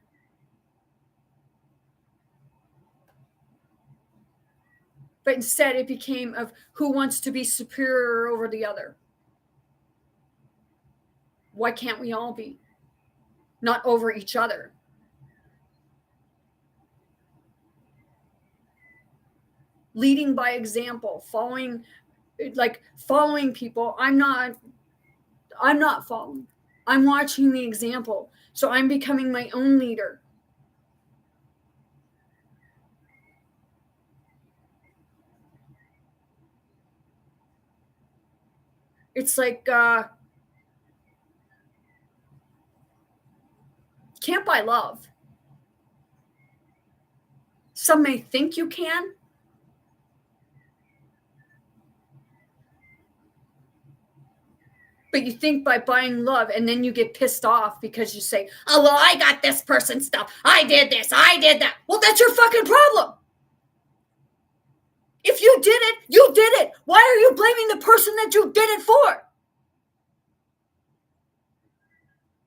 But instead it became of who wants to be superior over the other. Why can't we all be? Not over each other. Leading by example, following people. I'm not following. I'm watching the example. So I'm becoming my own leader. It's like can't buy love. Some may think you can. But you think by buying love, and then you get pissed off because you say, oh, well, I got this person's stuff. I did this. I did that. Well, that's your fucking problem. If you did it, you did it. Why are you blaming the person that you did it for?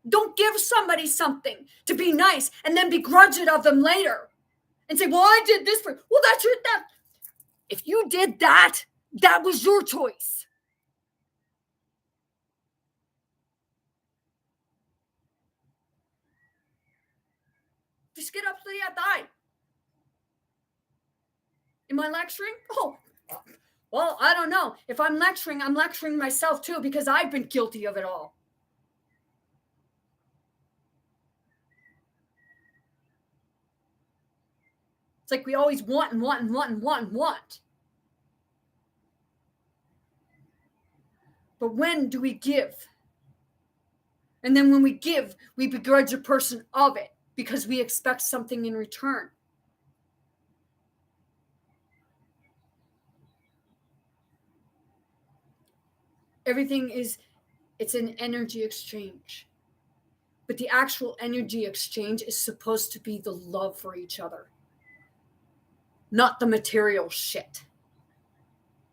Don't give somebody something to be nice and then begrudge it of them later and say, well, I did this for, well, that's your, that. If you did that, that was your choice. Just get up to the die. Am I lecturing? Oh, well, I don't know. If I'm lecturing myself too, because I've been guilty of it all. It's like we always want and want and want and want and want. But when do we give? And then when we give, we begrudge a person of it because we expect something in return. Everything it's an energy exchange. But the actual energy exchange is supposed to be the love for each other, not the material shit.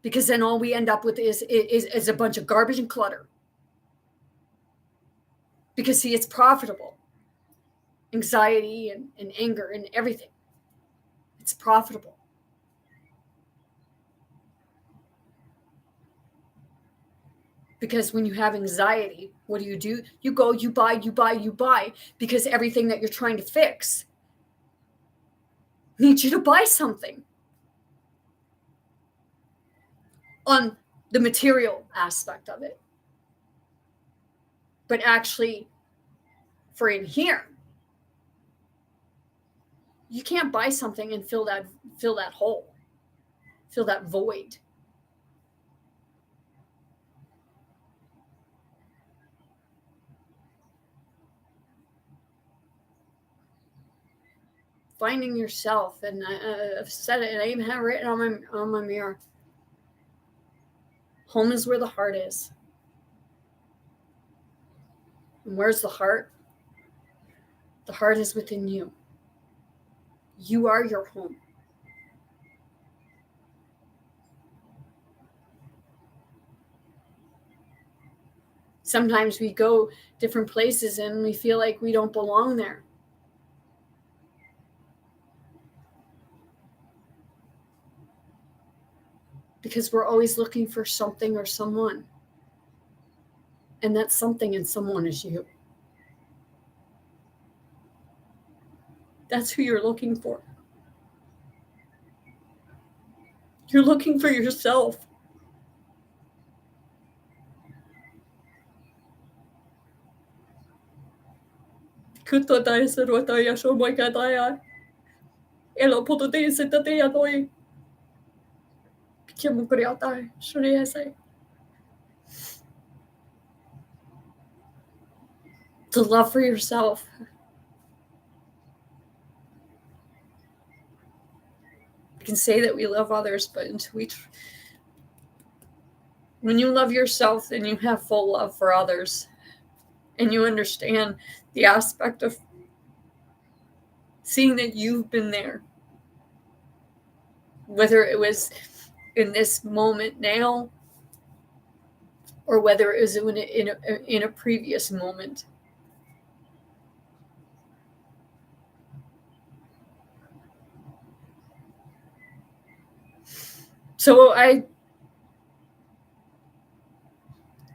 Because then all we end up with is a bunch of garbage and clutter. Because, see, it's profitable. Anxiety and anger and everything. It's profitable. Because when you have anxiety, what do? You go, you buy, because everything that you're trying to fix needs you to buy something. On the material aspect of it. But actually, for in here, you can't buy something and fill that hole, fill that void. Finding yourself, and I've said it, and I even have it written on my mirror. Home is where the heart is. And where's the heart? The heart is within you. You are your home. Sometimes we go different places and we feel like we don't belong there. Because we're always looking for something or someone. And that something and someone is you. That's who you're looking for. You're looking for yourself. Kutta tai se ruota ja so moi kataja. Elo putu te se te ja toi. Kimu kuriatai, shuri sai. To love for yourself. can say that we love others, but until when you love yourself, then you have full love for others. And you understand the aspect of seeing that you've been there. Whether it was in this moment now, or whether it was in a previous moment. So I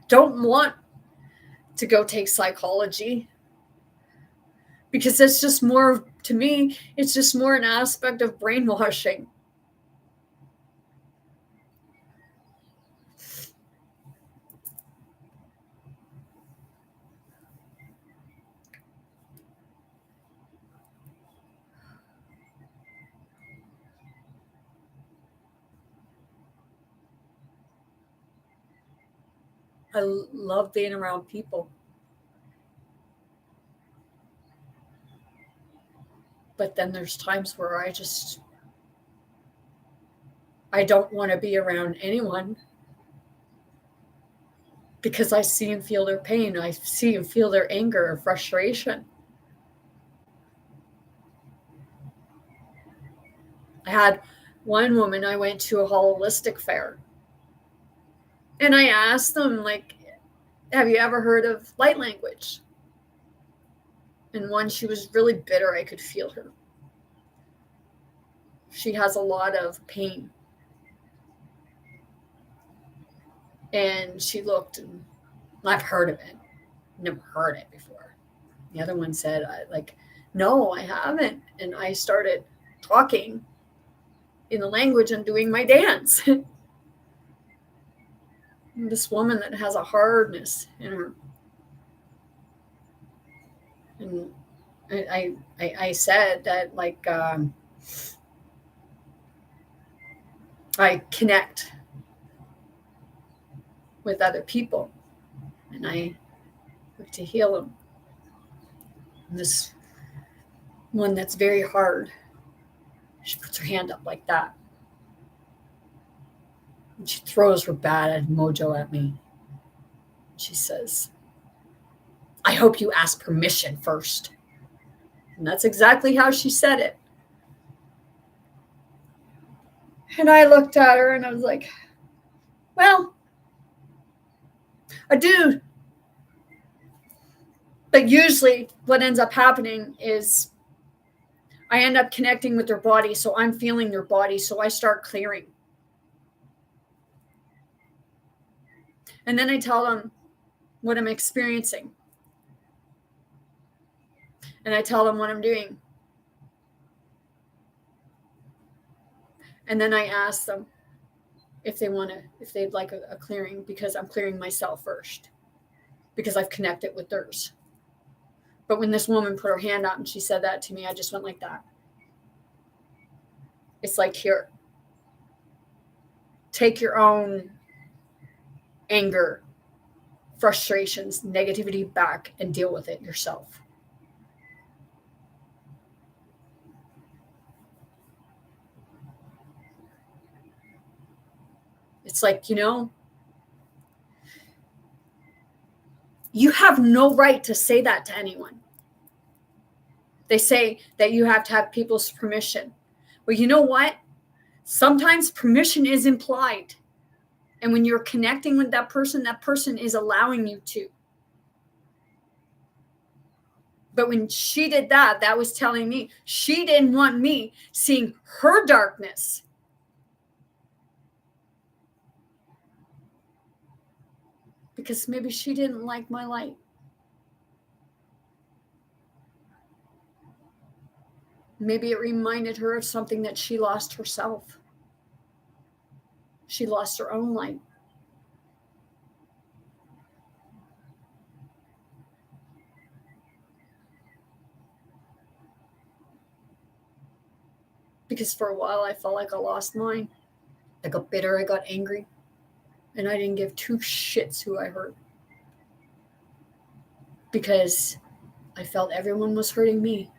don't want to go take psychology, because it's just more, to me, it's just more an aspect of brainwashing. I love being around people. But then there's times where I don't want to be around anyone, because I see and feel their pain. I see and feel their anger or frustration. I had one woman, I went to a holistic fair, and I asked them, like, have you ever heard of light language? And one, she was really bitter. I could feel her. She has a lot of pain. And she looked, and I've heard of it. Never heard it before. The other one said, no, I haven't. And I started talking in the language and doing my dance. This woman that has a hardness in her. And I said that, like, I connect with other people, and I look to heal them. And this one that's very hard, she puts her hand up like that, and she throws her bad mojo at me. She says, I hope you ask permission first. And that's exactly how she said it. And I looked at her and I was like, well, I do. But usually what ends up happening is I end up connecting with their body. So I'm feeling their body. So I start clearing. And then I tell them what I'm experiencing. And I tell them what I'm doing. And then I ask them if they'd like a clearing, because I'm clearing myself first, because I've connected with theirs. But when this woman put her hand out and she said that to me, I just went like that. It's like, here, take your own anger, frustrations, negativity back and deal with it yourself. It's like, you have no right to say that to anyone. They say that you have to have people's permission. Well, you know what? Sometimes permission is implied. And when you're connecting with that person is allowing you to. But when she did that, that was telling me she didn't want me seeing her darkness. Because maybe she didn't like my light. Maybe it reminded her of something that she lost herself. She lost her own light. Because for a while I felt like I lost mine. I got bitter, I got angry, and I didn't give two shits who I hurt. Because I felt everyone was hurting me.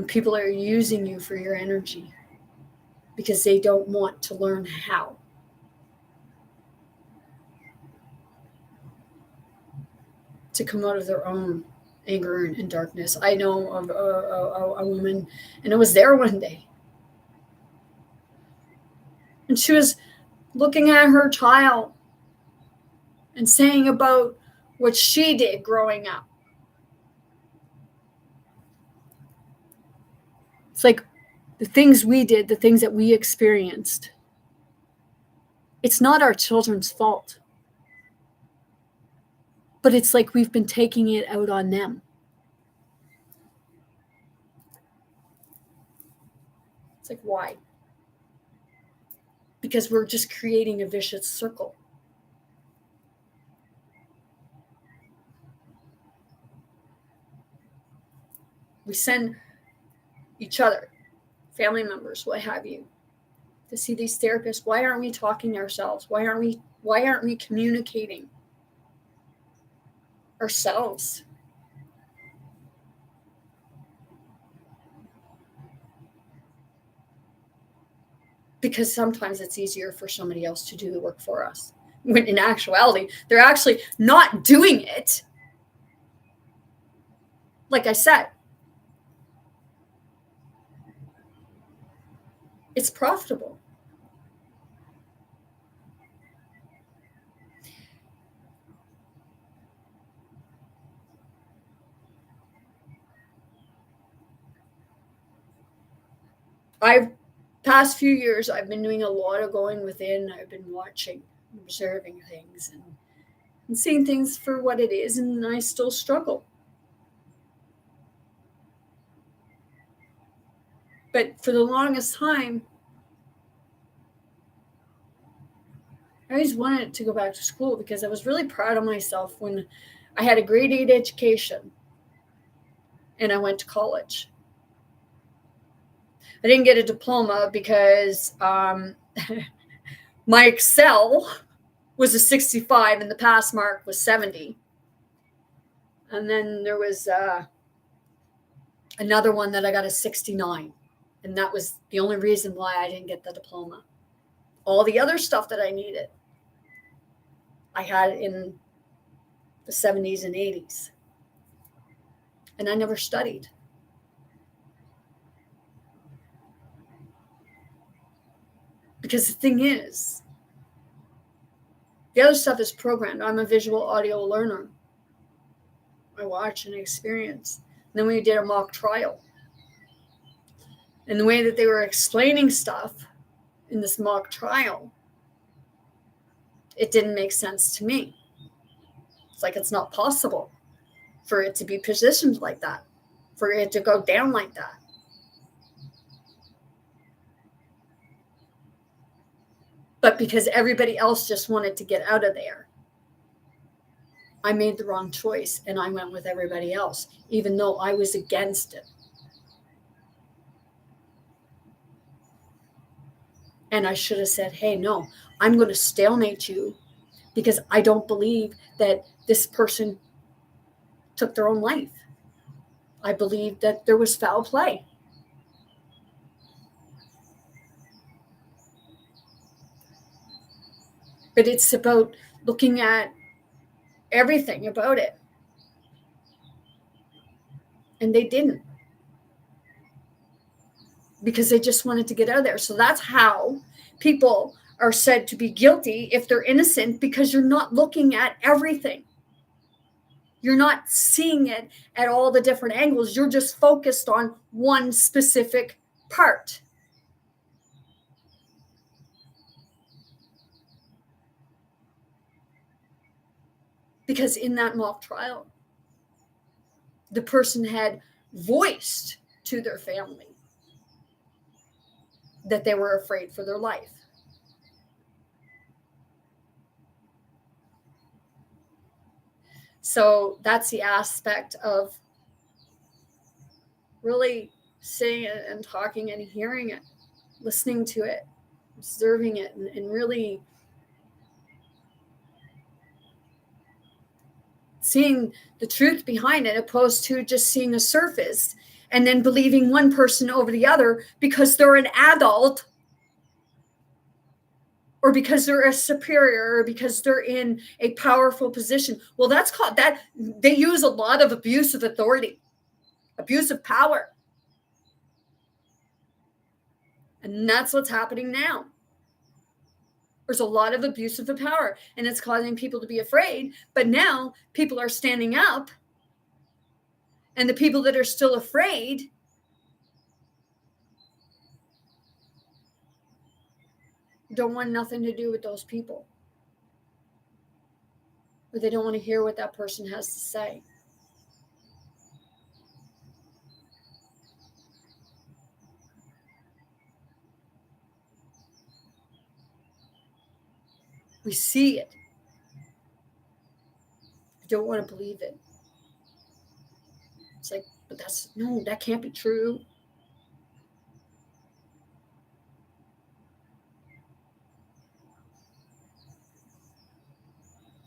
when people are using you for your energy because they don't want to learn how. To come out of their own anger and darkness. I know of a woman, and I was there one day. And she was looking at her child and saying about what she did growing up. It's like the things we did, the things that we experienced. It's not our children's fault. But it's like we've been taking it out on them. It's like, why? Because we're just creating a vicious circle. We send each other, family members, what have you, to see these therapists. Why aren't we talking to ourselves? Why aren't we communicating ourselves? Because sometimes it's easier for somebody else to do the work for us. When in actuality, they're actually not doing it. Like I said, it's profitable. Past few years, I've been doing a lot of going within. I've been watching, observing things, and seeing things for what it is, and I still struggle. But for the longest time, I always wanted to go back to school because I was really proud of myself when I had a grade 8 education and I went to college. I didn't get a diploma because my Excel was a 65 and the pass mark was 70. And then there was another one that I got a 69. And that was the only reason why I didn't get the diploma. All the other stuff that I needed, I had in the 70s and 80s. And I never studied. Because the thing is, the other stuff is programmed. I'm a visual audio learner. I watch and experience. And then we did a mock trial. And the way that they were explaining stuff in this mock trial, it didn't make sense to me. It's like it's not possible for it to be positioned like that, for it to go down like that. But because everybody else just wanted to get out of there, I made the wrong choice and I went with everybody else, even though I was against it. And I should have said, hey, no, I'm going to stalemate you because I don't believe that this person took their own life. I believe that there was foul play. But it's about looking at everything about it. And they didn't. Because they just wanted to get out of there. So that's how people are said to be guilty if they're innocent, because you're not looking at everything. You're not seeing it at all the different angles. You're just focused on one specific part. Because in that mock trial, the person had voiced to their family that they were afraid for their life. So that's the aspect of really sitting and talking and hearing it, listening to it, observing it, and really seeing the truth behind it, opposed to just seeing the surface and then believing one person over the other because they're an adult, or because they're a superior, or because they're in a powerful position. Well, that's called that. They use a lot of abuse of authority, abuse of power. And that's what's happening now. There's a lot of abuse of the power, and it's causing people to be afraid. But now people are standing up, and the people that are still afraid don't want nothing to do with those people, or they don't want to hear what that person has to say. We see it. I don't want to believe it. It's like, but that can't be true.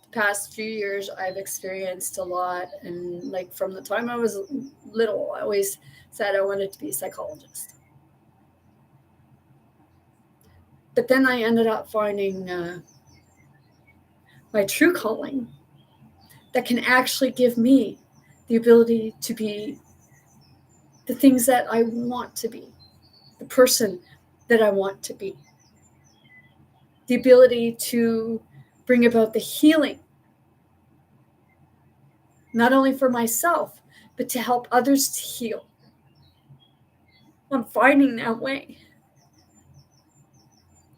The past few years, I've experienced a lot. And like from the time I was little, I always said I wanted to be a psychologist. But then I ended up finding my true calling that can actually give me the ability to be the things that I want to be, the person that I want to be, the ability to bring about the healing, not only for myself, but to help others to heal. I'm finding that way.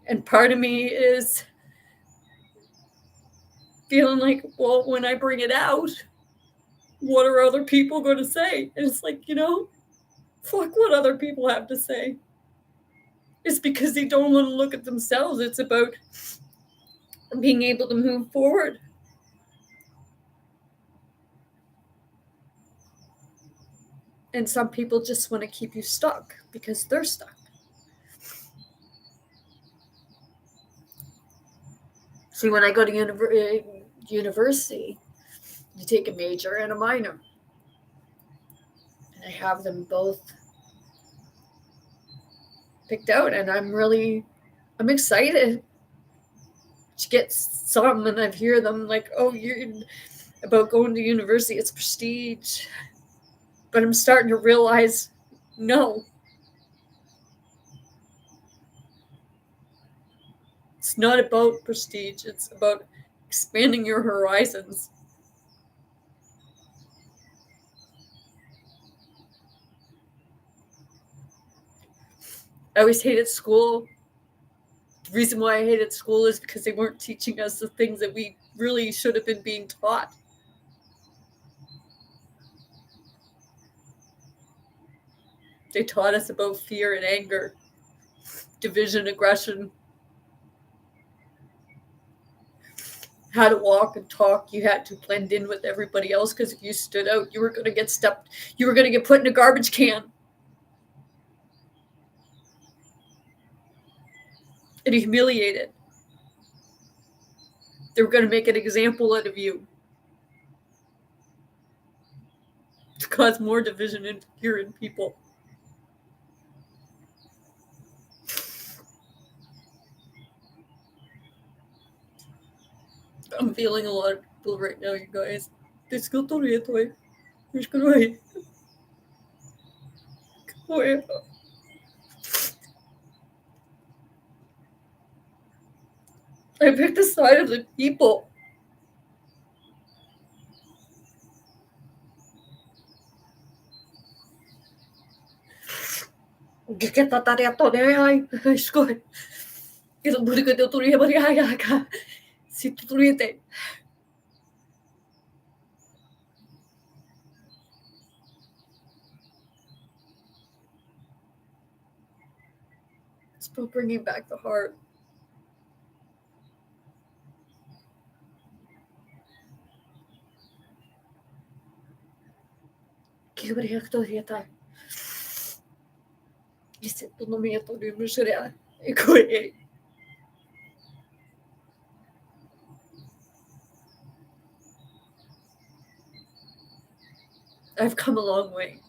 And part of me is feeling like, well, when I bring it out, what are other people going to say? And it's like, fuck what other people have to say. It's because they don't want to look at themselves. It's about being able to move forward. And some people just want to keep you stuck because they're stuck. See, when I go to university, you take a major and a minor. And I have them both picked out, and I'm excited to get some. And I hear them like, oh, you're about going to university, it's prestige. But I'm starting to realize, no. It's not about prestige. It's about expanding your horizons. I always hated school. The reason why I hated school is because they weren't teaching us the things that we really should have been being taught. They taught us about fear and anger, division, aggression, how to walk and talk. You had to blend in with everybody else, because if you stood out, you were going to get stepped. You were going to get put in a garbage can and humiliated. They were going to make an example out of you to cause more division and fear in people. I'm feeling a lot of people right now, you guys. I picked the side of the people. It's about bringing back the heart. I've come a long way.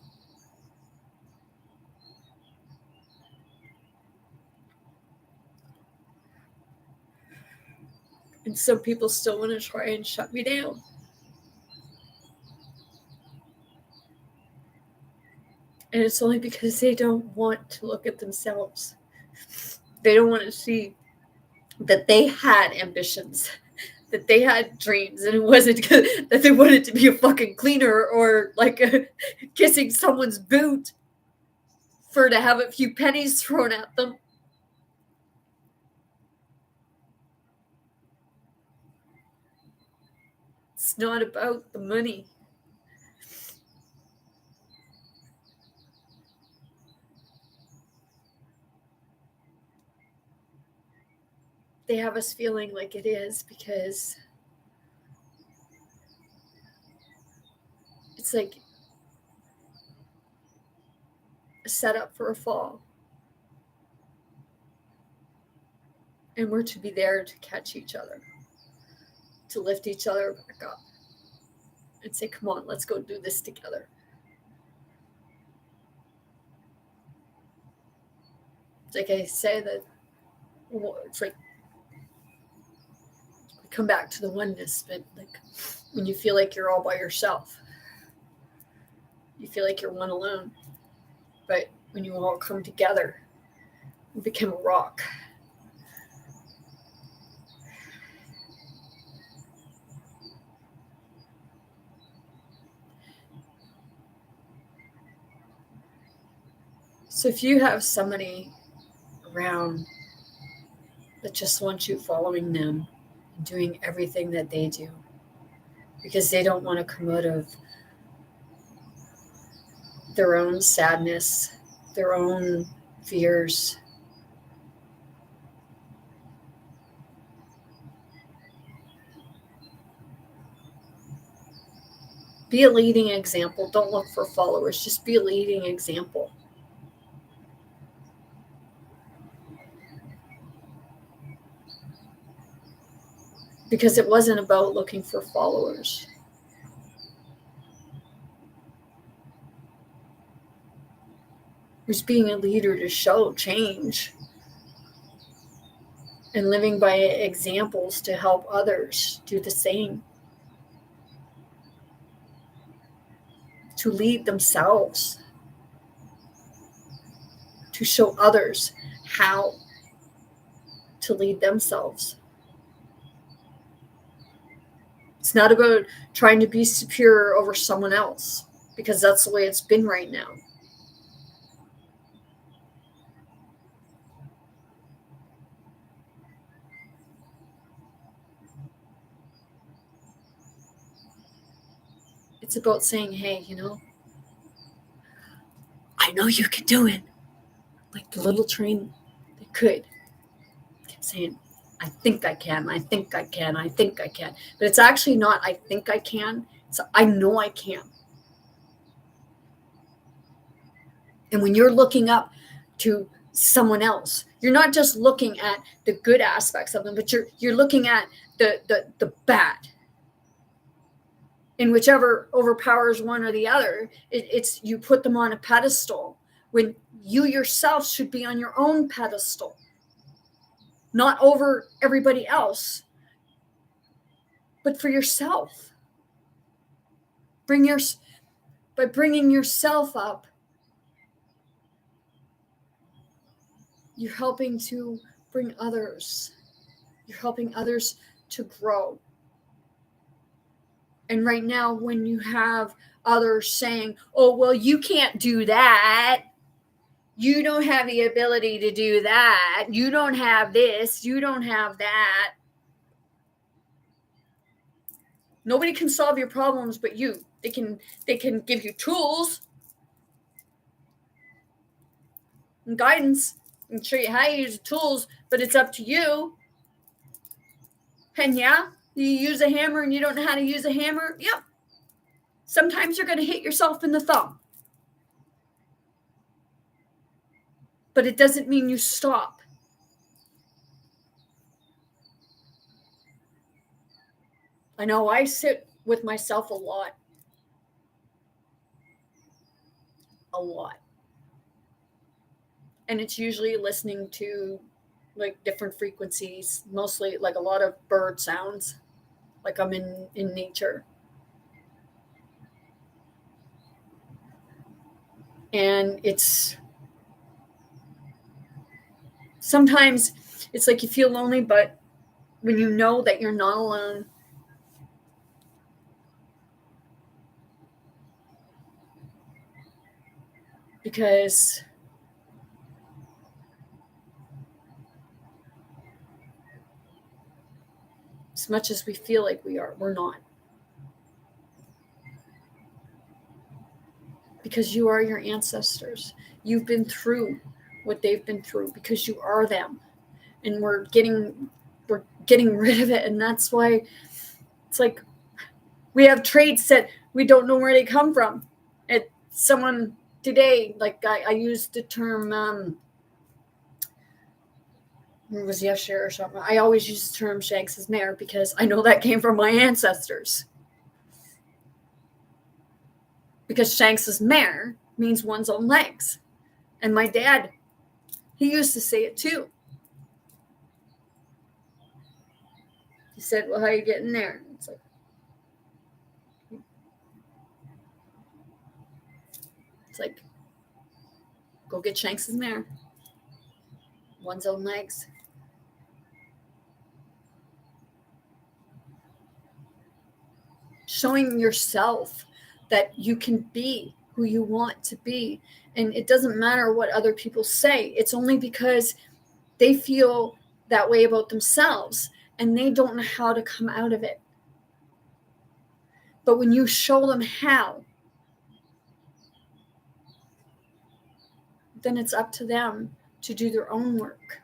And some people still want to try and shut me down. And it's only because they don't want to look at themselves. They don't want to see that they had ambitions, that they had dreams, and it wasn't that they wanted to be a fucking cleaner or like kissing someone's boot for to have a few pennies thrown at them. It's not about the money. They have us feeling like it is because it's like a setup for a fall. And we're to be there to catch each other, to lift each other back up and say, come on, let's go do this together. It's like I say that it's like we come back to the oneness, but like when you feel like you're all by yourself, you feel like you're one alone. But when you all come together, you become a rock. So if you have somebody around that just wants you following them and doing everything that they do because they don't want to come out of their own sadness, their own fears, be a leading example. Don't look for followers. Just be a leading example. Because it wasn't about looking for followers. It was being a leader to show change and living by examples to help others do the same. To lead themselves. To show others how to lead themselves. It's not about trying to be superior over someone else, because that's the way it's been right now. It's about saying, hey, I know you can do it. Like the little train that could. Kept saying, I think I can, I think I can, I think I can. But it's actually not I think I can. It's I know I can. And when you're looking up to someone else, you're not just looking at the good aspects of them, but you're looking at the bad. And whichever overpowers one or the other, it's you put them on a pedestal when you yourself should be on your own pedestal, not over everybody else, but for yourself. By bringing yourself up, you're helping to bring others. You're helping others to grow. And right now, when you have others saying, oh, well, you can't do that. You don't have the ability to do that. You don't have this. You don't have that. Nobody can solve your problems but you. They can give you tools and guidance and show you how to use the tools, but it's up to you. And yeah, you use a hammer and you don't know how to use a hammer. Yep. Sometimes you're going to hit yourself in the thumb. But it doesn't mean you stop. I know I sit with myself a lot. A lot. And it's usually listening to like different frequencies, mostly like a lot of bird sounds, like I'm in nature. And sometimes it's like you feel lonely, but when you know that you're not alone, because as much as we feel like we are, we're not. Because you are your ancestors. You've been through what they've been through because you are them. And we're getting rid of it. And that's why it's like we have traits that we don't know where they come from. Someone today, like I used the term, it was yesterday or something. I always use the term Shanks's mare because I know that came from my ancestors. Because Shanks's mare means one's own legs. And my dad, he used to say it too. He said, well, how are you getting there? It's like, go get Shanks's mare. One's own legs. Showing yourself that you can be who you want to be. And it doesn't matter what other people say. It's only because they feel that way about themselves and they don't know how to come out of it. But when you show them how, then it's up to them to do their own work.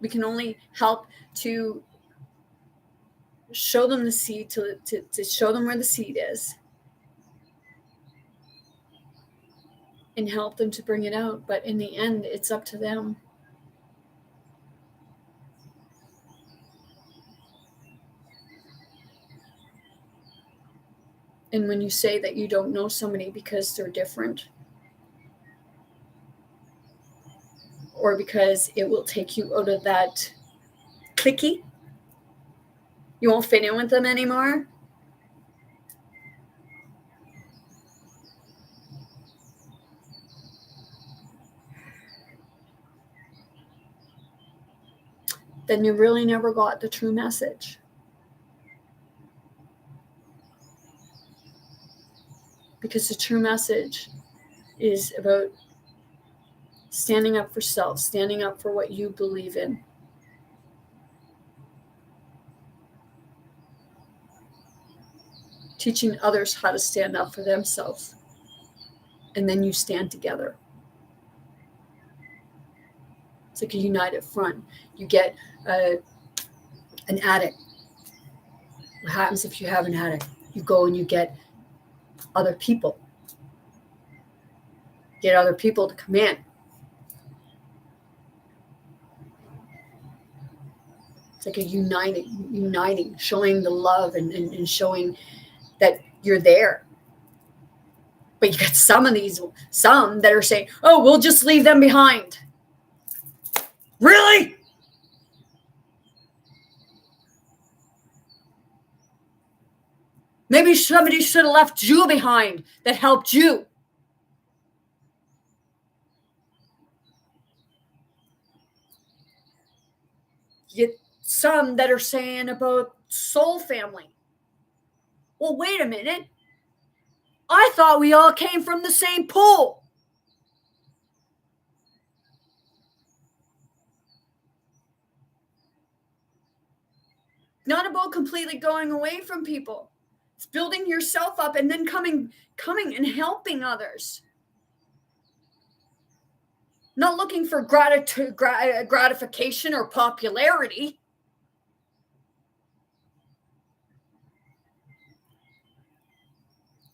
We can only help to show them the seed, to show them where the seed is, and help them to bring it out. But in the end, it's up to them. And when you say that you don't know somebody because they're different, or because it will take you out of that cliquey, you won't fit in with them anymore, then you really never got the true message. Because the true message is about standing up for self, standing up for what you believe in. Teaching others how to stand up for themselves. And then you stand together. It's like a united front. You get an addict. What happens if you have an addict? You go and you get other people. Get other people to come in. It's like a uniting, showing the love and showing that you're there. But you got some that are saying, oh, we'll just leave them behind. Really? Maybe somebody should have left you behind that helped you. You get some that are saying about soul family. Well, wait a minute. I thought we all came from the same pool. Not about completely going away from people. It's building yourself up and then coming and helping others. Not looking for gratification or popularity.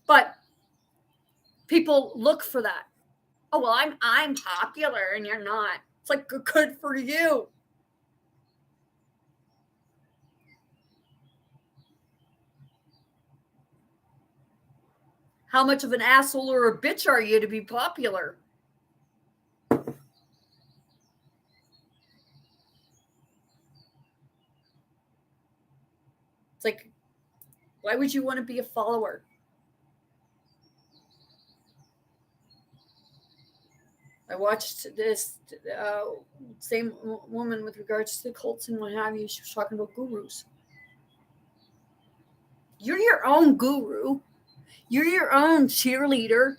But people look for that. Oh, well, I'm popular and you're not. It's like, good for you. How much of an asshole or a bitch are you to be popular? It's like, why would you want to be a follower? I watched this same woman with regards to the cults and what have you. She was talking about gurus. You're your own guru. You're your own cheerleader.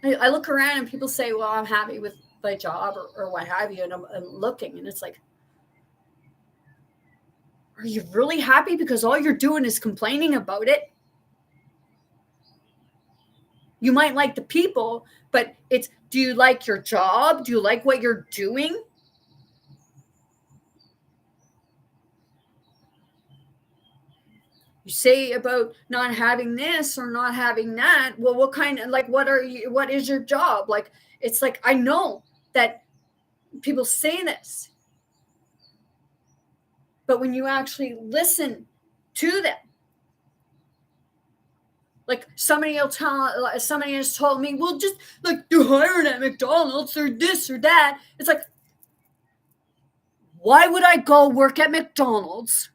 I look around and people say, well, I'm happy with my job or what have you. And I'm looking and it's like, are you really happy? Because all you're doing is complaining about it. You might like the people, but it's, do you like your job? Do you like what you're doing? You say about not having this or not having that. Well, what kind of, like, what is your job? Like, it's like, I know that people say this, but when you actually listen to them, like somebody has told me, well, just like you're hiring at McDonald's or this or that. It's like, why would I go work at McDonald's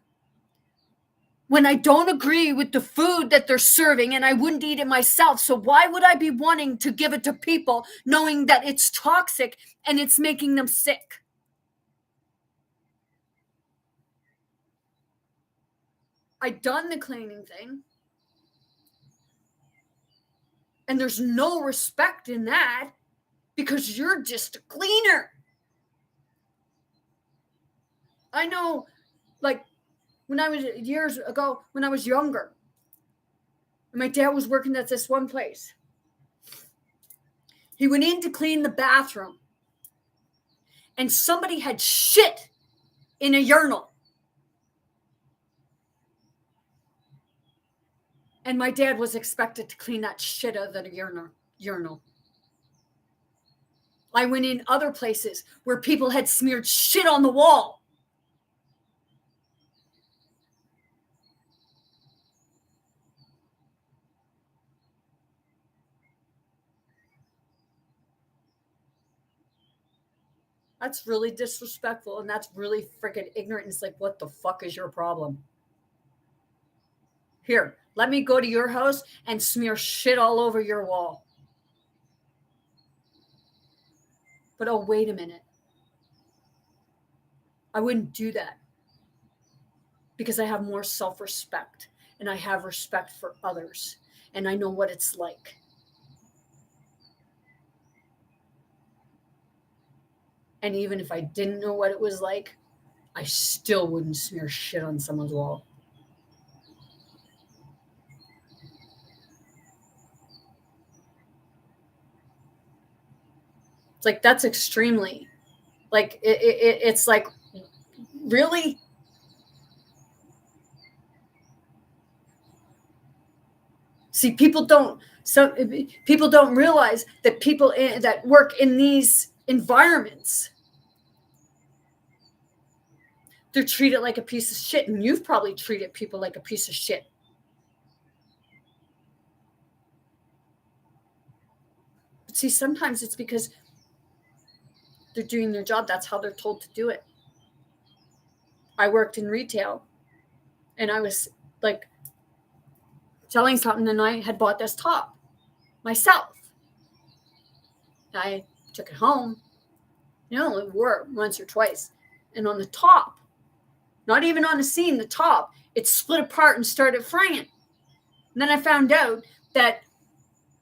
when I don't agree with the food that they're serving and I wouldn't eat it myself? So why would I be wanting to give it to people knowing that it's toxic and it's making them sick? I done the cleaning thing. And there's no respect in that because you're just a cleaner. I know, like, when I was years ago, when I was younger, and my dad was working at this one place. He went in to clean the bathroom, and somebody had shit in a urinal. And my dad was expected to clean that shit out of the urinal. I went in other places where people had smeared shit on the wall. That's really disrespectful, and that's really freaking ignorant. It's like, what the fuck is your problem? Here, let me go to your house and smear shit all over your wall. But oh, wait a minute. I wouldn't do that because I have more self-respect and I have respect for others and I know what it's like. And even if I didn't know what it was like, I still wouldn't smear shit on someone's wall. It's like, that's extremely, like, it's like, really? See, people don't realize that people that work in these environments, they're treated like a piece of shit. And you've probably treated people like a piece of shit. But see, sometimes it's because they're doing their job. That's how they're told to do it. I worked in retail and I was like selling something, and I had bought this top myself. I took it home. You know, only wore it once or twice. And on the top, not even on the seam, the top, it split apart and started fraying. And then I found out that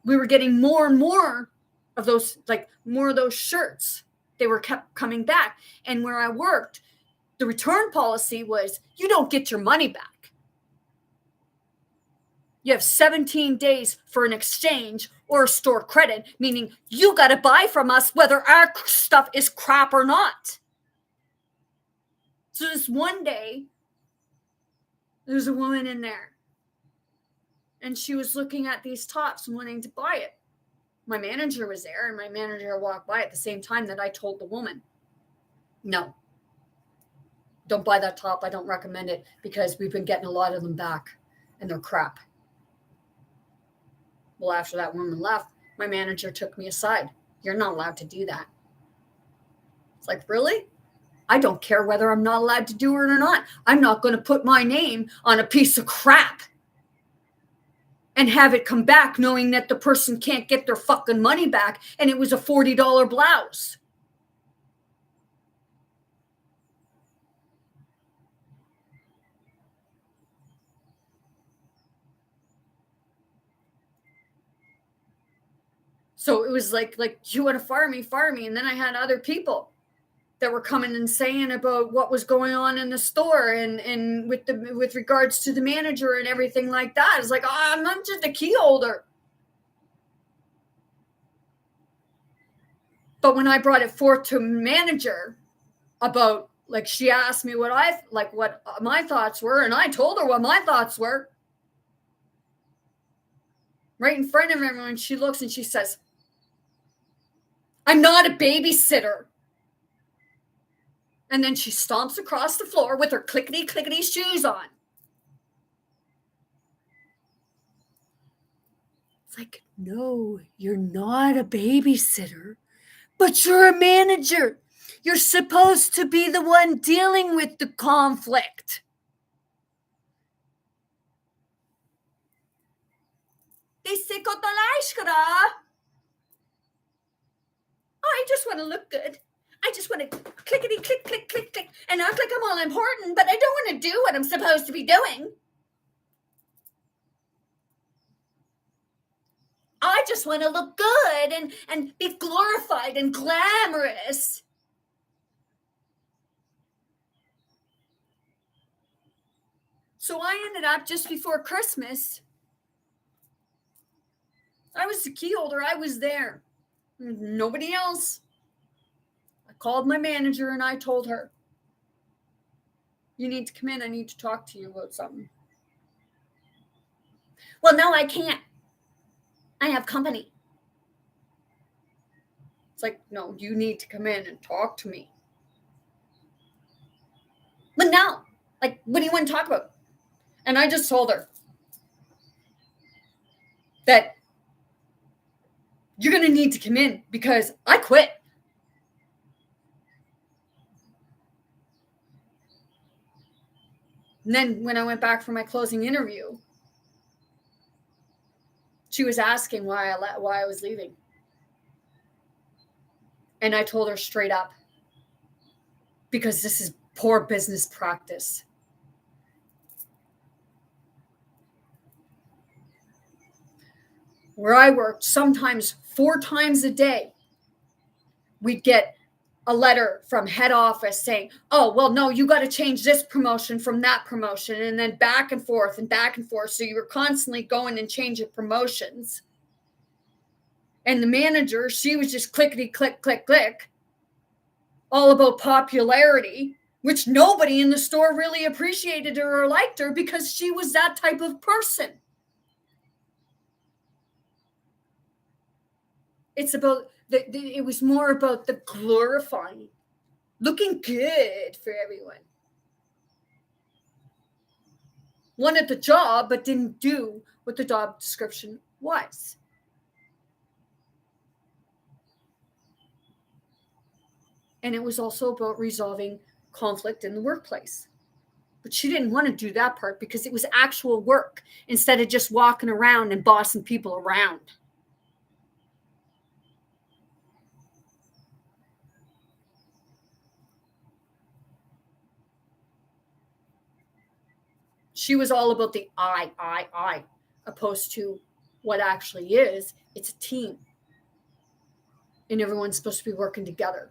we were getting more and more of those, like more of those shirts. They were kept coming back. And where I worked, the return policy was you don't get your money back. You have 17 days for an exchange or a store credit, meaning you got to buy from us whether our stuff is crap or not. So this one day, there's a woman in there, and she was looking at these tops and wanting to buy it. My manager was there, and my manager walked by at the same time that I told the woman. No, don't buy that top. I don't recommend it because we've been getting a lot of them back and they're crap. Well, after that woman left, my manager took me aside. You're not allowed to do that. It's like, really? I don't care whether I'm not allowed to do it or not. I'm not going to put my name on a piece of crap and have it come back knowing that the person can't get their fucking money back and it was a $40 blouse. So it was like you want to fire me. And then I had other people that were coming and saying about what was going on in the store and with regards to the manager and everything like that. It's like, I'm not just a key holder. But when I brought it forth to manager about, like, she asked me what my thoughts were, and I told her what my thoughts were. Right in front of everyone, she looks and she says, I'm not a babysitter. And then she stomps across the floor with her clickety shoes on. It's like, no, you're not a babysitter, but you're a manager. You're supposed to be the one dealing with the conflict. I just want to look good. I just want to clickety click, click, click, click, and act like I'm all important, but I don't want to do what I'm supposed to be doing. I just want to look good and be glorified and glamorous. So I ended up just before Christmas. I was the key holder. I was there. Nobody else. I called my manager and I told her, you need to come in. I need to talk to you about something. Well, no, I can't. I have company. It's like, no, you need to come in and talk to me. But no, like, what do you want to talk about? And I just told her that you're going to need to come in because I quit. And then when I went back for my closing interview, she was asking why I was leaving. And I told her straight up, because this is poor business practice. Where I worked, sometimes 4 times a day, we'd get a letter from head office saying, oh, well, no, you got to change this promotion from that promotion, and then back and forth. So you were constantly going and changing promotions. And the manager, she was just clickety click, click, click, all about popularity, which nobody in the store really appreciated her or liked her because she was that type of person. It's about it was more about the glorifying, looking good for everyone. Wanted the job, but didn't do what the job description was. And it was also about resolving conflict in the workplace. But she didn't want to do that part because it was actual work instead of just walking around and bossing people around. She was all about the I, opposed to what actually is. It's a team. And everyone's supposed to be working together.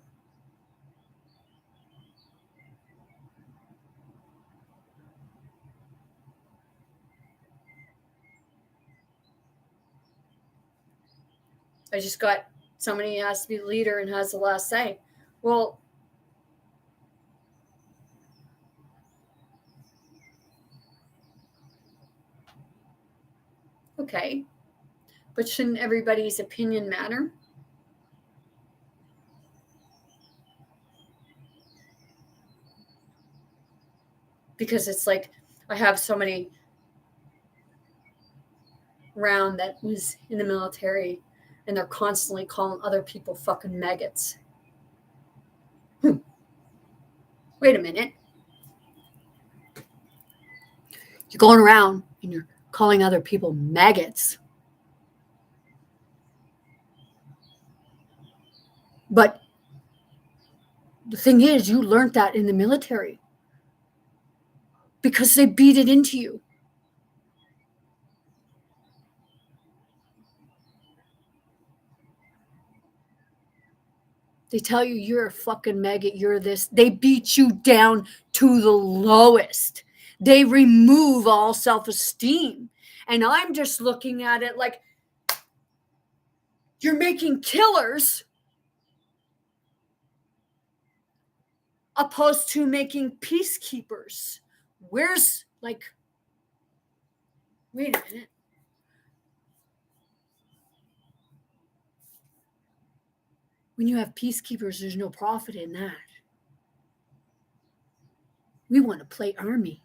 I just got somebody who has to be the leader and has the last say. Well, okay, but shouldn't everybody's opinion matter? because it's like I have somebody around that was in the military, and they're constantly calling other people fucking maggots. Wait a minute. You're going around and you're calling other people maggots. But the thing is, you learned that in the military because they beat it into you. They tell you you're a fucking maggot, you're this. They beat you down to the lowest. They remove all self-esteem. And I'm just looking at it like, you're making killers opposed to making peacekeepers. Where's, like, wait a minute. When you have peacekeepers, there's no profit in that. We want to play army.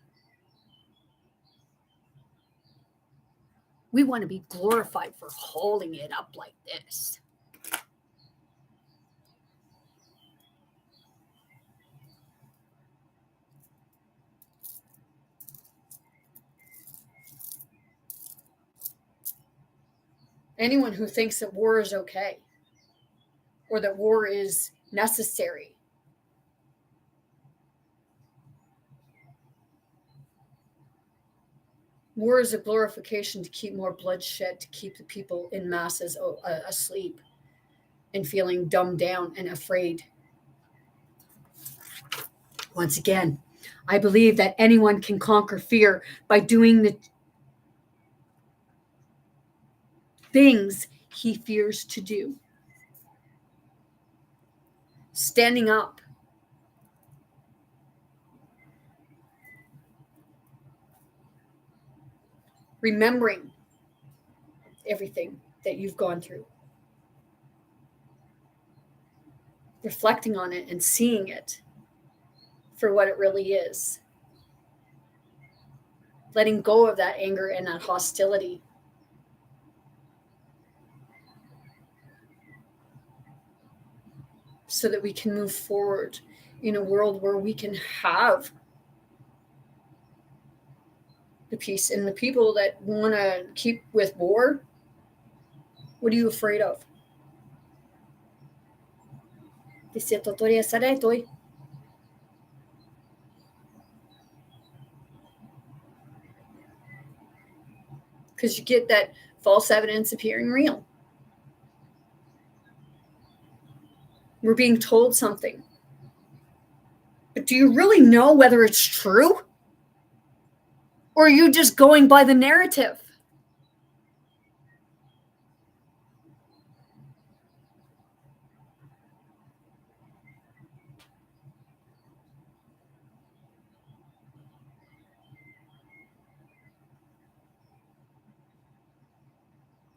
We want to be glorified for holding it up like this. Anyone who thinks that war is okay or that war is necessary, war is a glorification to keep more bloodshed, to keep the people in masses asleep and feeling dumbed down and afraid. Once again, I believe that anyone can conquer fear by doing the things he fears to do. Standing up. Remembering everything that you've gone through. Reflecting on it and seeing it for what it really is. Letting go of that anger and that hostility. So that we can move forward in a world where we can have the peace. And the people that want to keep with war, what are you afraid of? Because you get that false evidence appearing real. We're being told something. But do you really know whether it's true? Or are you just going by the narrative?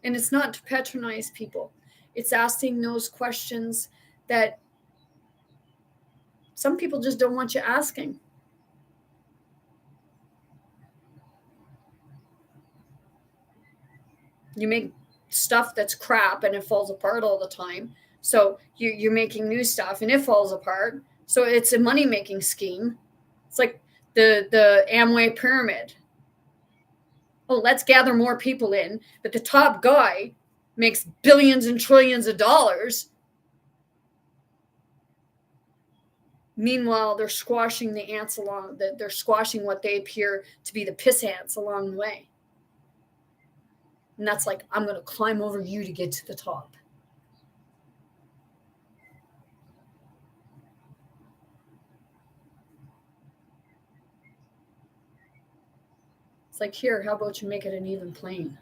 And it's not to patronize people. It's asking those questions that some people just don't want you asking. You make stuff that's crap and it falls apart all the time. So you're making new stuff and it falls apart. So it's a money-making scheme. It's like the Amway pyramid. Oh, let's gather more people in, but the top guy makes billions and trillions of dollars. Meanwhile, they're squashing the ants along. They're squashing what they appear to be the piss ants along the way. And that's like, I'm going to climb over you to get to the top. It's like, here, how about you make it an even plane?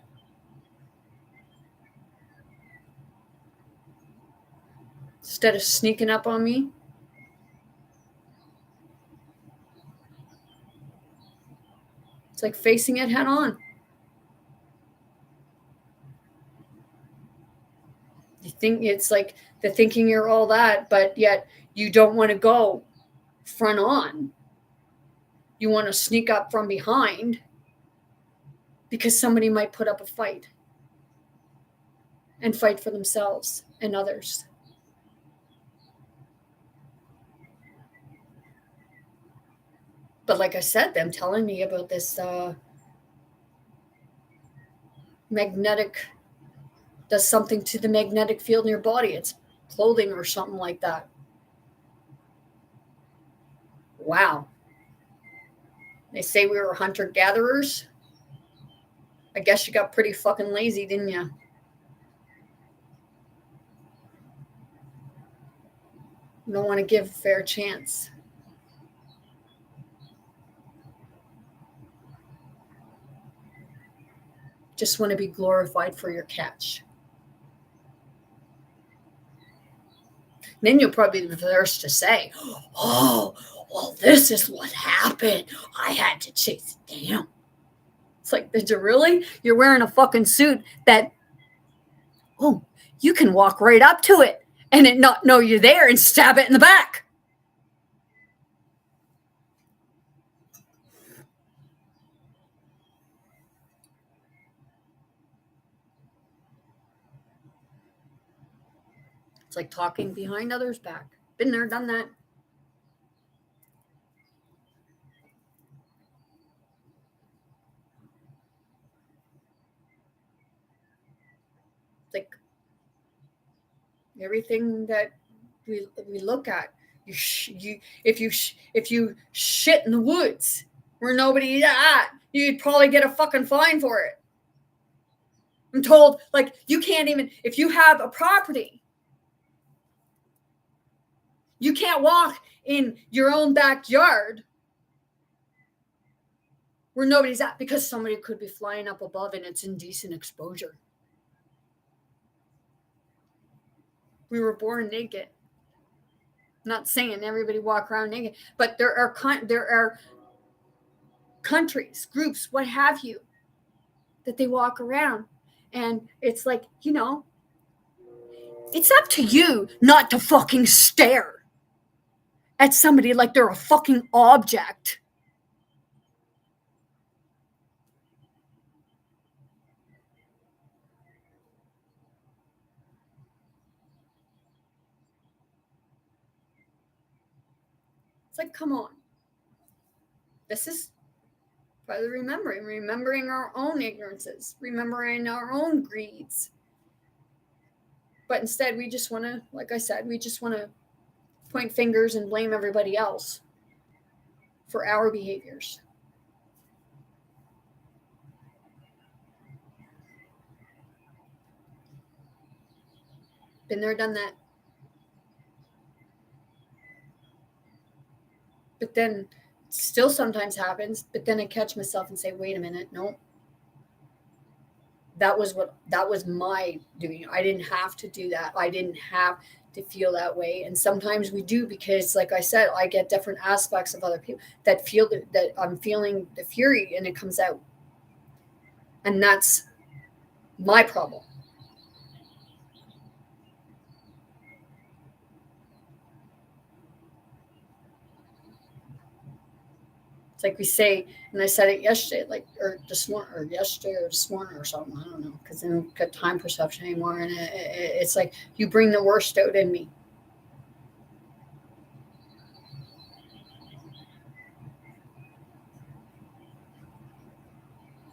Instead of sneaking up on me, it's like facing it head on. You think it's like the thinking you're all that, but yet you don't want to go front on. You want to sneak up from behind because somebody might put up a fight and fight for themselves and others. But like I said, them telling me about this magnetic, does something to the magnetic field in your body. It's clothing or something like that. Wow. They say we were hunter-gatherers. I guess you got pretty fucking lazy, didn't you? You don't want to give a fair chance. Just want to be glorified for your catch. Then you'll probably be the first to say, oh, well, this is what happened. I had to chase it down. It's like, did you really? You're wearing a fucking suit that, oh, you can walk right up to it and it not know you're there and stab it in the back. It's like talking behind others' back. Been there, done that. Like everything that we look at, if you shit in the woods where nobody's at, you'd probably get a fucking fine for it. I'm told, like, you can't even, if you have a property, you can't walk in your own backyard where nobody's at because somebody could be flying up above and it's indecent exposure. We were born naked. I'm not saying everybody walk around naked, but there are countries, groups, what have you, that they walk around. And it's like, it's up to you not to fucking stare at somebody like they're a fucking object. It's like, come on. This is by the remembering our own ignorances, remembering our own greeds. But instead, we just want to, like I said, we just want to point fingers and blame everybody else for our behaviors. Been there, done that. But then still sometimes happens, but then I catch myself and say, wait a minute, no. That was my doing. I didn't have to do that. I didn't have to feel that way. And sometimes we do because, like I said, I get different aspects of other people that feel that I'm feeling the fury and it comes out. And that's my problem. It's like we say, and I said it yesterday, like, or this morning, or yesterday, or this morning, or something. I don't know, because I don't get time perception anymore. And it's like, you bring the worst out in me.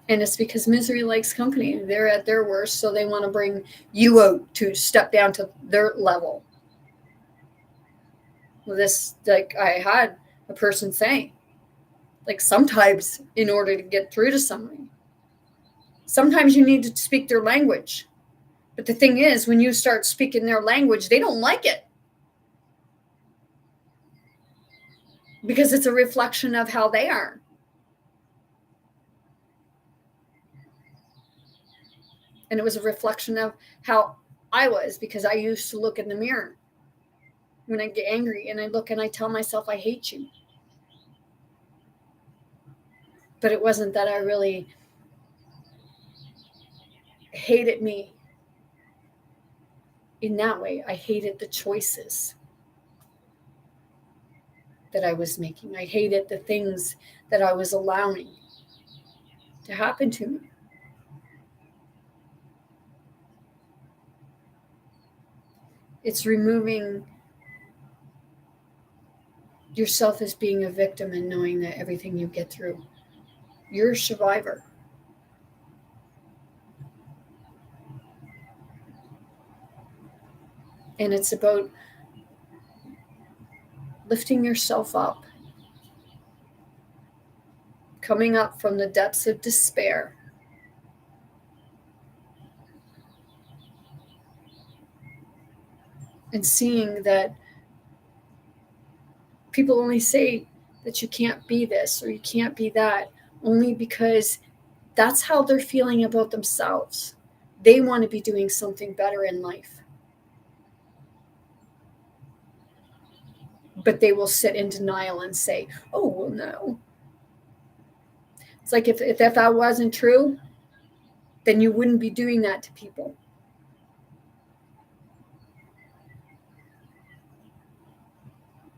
And it's because misery likes company. They're at their worst, so they want to bring you out to step down to their level. Well, this, like, I had a person saying, like, sometimes in order to get through to somebody, sometimes you need to speak their language. But the thing is, when you start speaking their language, they don't like it. Because it's a reflection of how they are. And it was a reflection of how I was, because I used to look in the mirror when I get angry and I look and I tell myself, I hate you. But it wasn't that I really hated me in that way. I hated the choices that I was making. I hated the things that I was allowing to happen to me. It's removing yourself as being a victim and knowing that everything you get through, you're a survivor. And it's about lifting yourself up, coming up from the depths of despair, and seeing that people only say that you can't be this or you can't be that only because that's how they're feeling about themselves. They want to be doing something better in life. But they will sit in denial and say, oh, well, no. It's like if that wasn't true, then you wouldn't be doing that to people.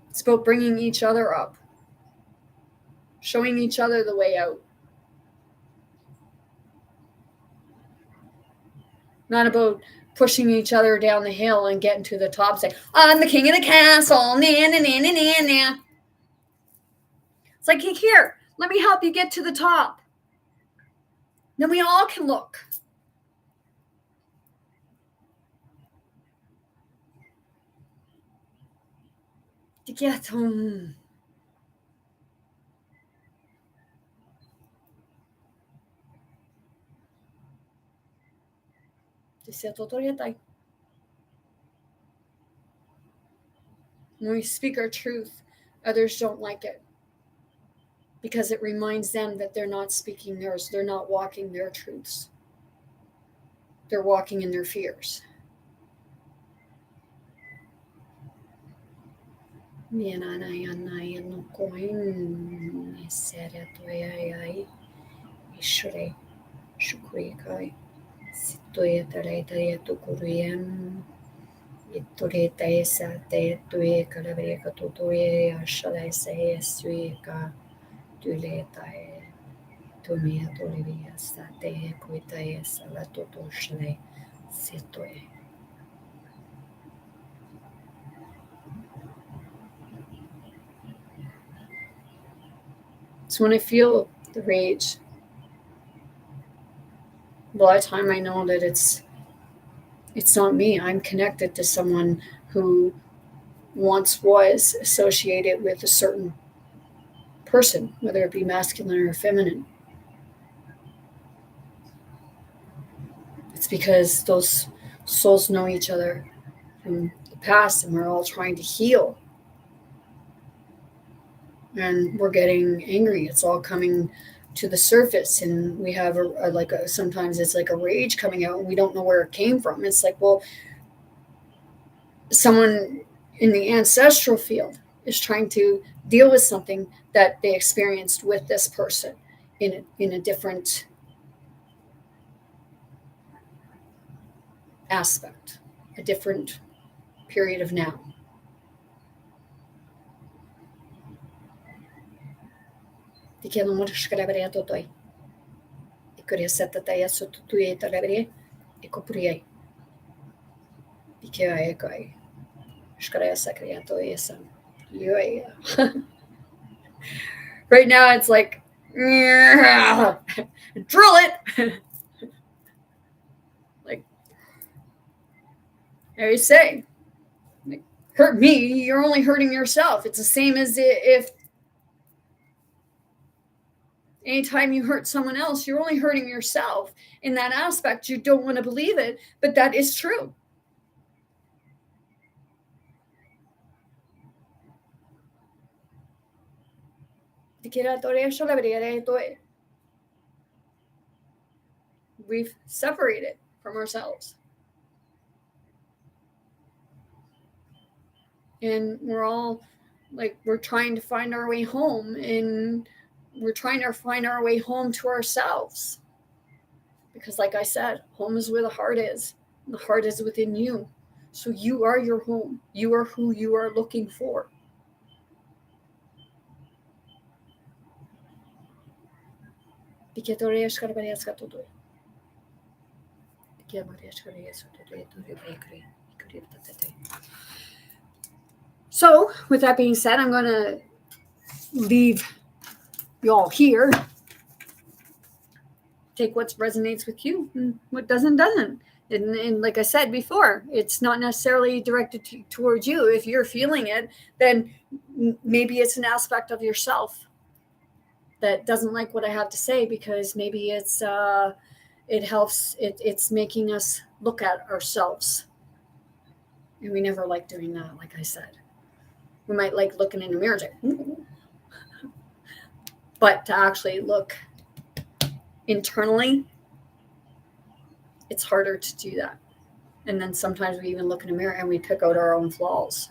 It's about bringing each other up, showing each other the way out. Not about pushing each other down the hill and getting to the top, saying, I'm the king of the castle, na na na na na na. It's like, here, let me help you get to the top. Then we all can look. To get home. When we speak our truth, others don't like it because it reminds them that they're not speaking theirs. They're not walking their truths. They're walking in their fears. So when I feel the rage, a lot of time I know that it's not me. I'm connected to someone who once was associated with a certain person, whether it be masculine or feminine. It's because those souls know each other from the past and we're all trying to heal. And we're getting angry. It's all coming to the surface, and we have sometimes it's like a rage coming out and we don't know where it came from. It's like, well, someone in the ancestral field is trying to deal with something that they experienced with this person in a different aspect, a different period of now. Right now it's like drill it. Like I always say, like, hurt me, you're only hurting yourself. It's the same as if anytime you hurt someone else, you're only hurting yourself. In that aspect, you don't want to believe it, but that is true. We've separated from ourselves. And we're all like, we're trying to find our way home, and we're trying to find our way home to ourselves. Because like I said, home is where the heart is. The heart is within you. So you are your home. You are who you are looking for. So, with that being said, I'm going to leave y'all here. Take what resonates with you and what doesn't. And like I said before, it's not necessarily directed towards you. If you're feeling it, then maybe it's an aspect of yourself that doesn't like what I have to say, because maybe it's it helps. It's making us look at ourselves, and we never like doing that. Like I said, we might like looking in the mirror, but to actually look internally, it's harder to do that. And then sometimes we even look in the mirror and we pick out our own flaws,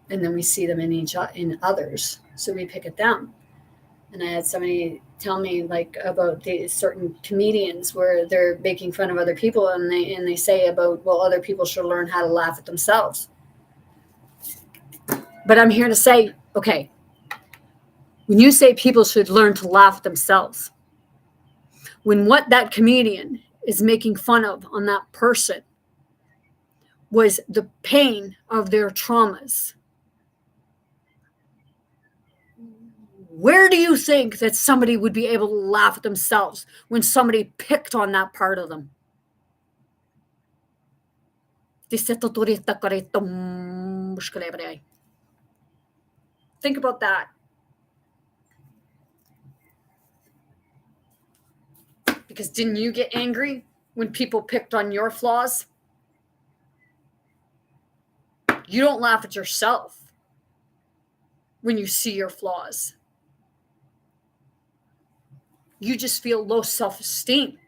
and then we see them in others, so we pick at them. And I had somebody tell me like about these certain comedians where they're making fun of other people, and they say about, well, other people should learn how to laugh at themselves. But I'm here to say, okay, when you say people should learn to laugh at themselves, when what that comedian is making fun of on that person was the pain of their traumas, where do you think that somebody would be able to laugh at themselves when somebody picked on that part of them? Think about that. Because didn't you get angry when people picked on your flaws? You don't laugh at yourself when you see your flaws. You just feel low self-esteem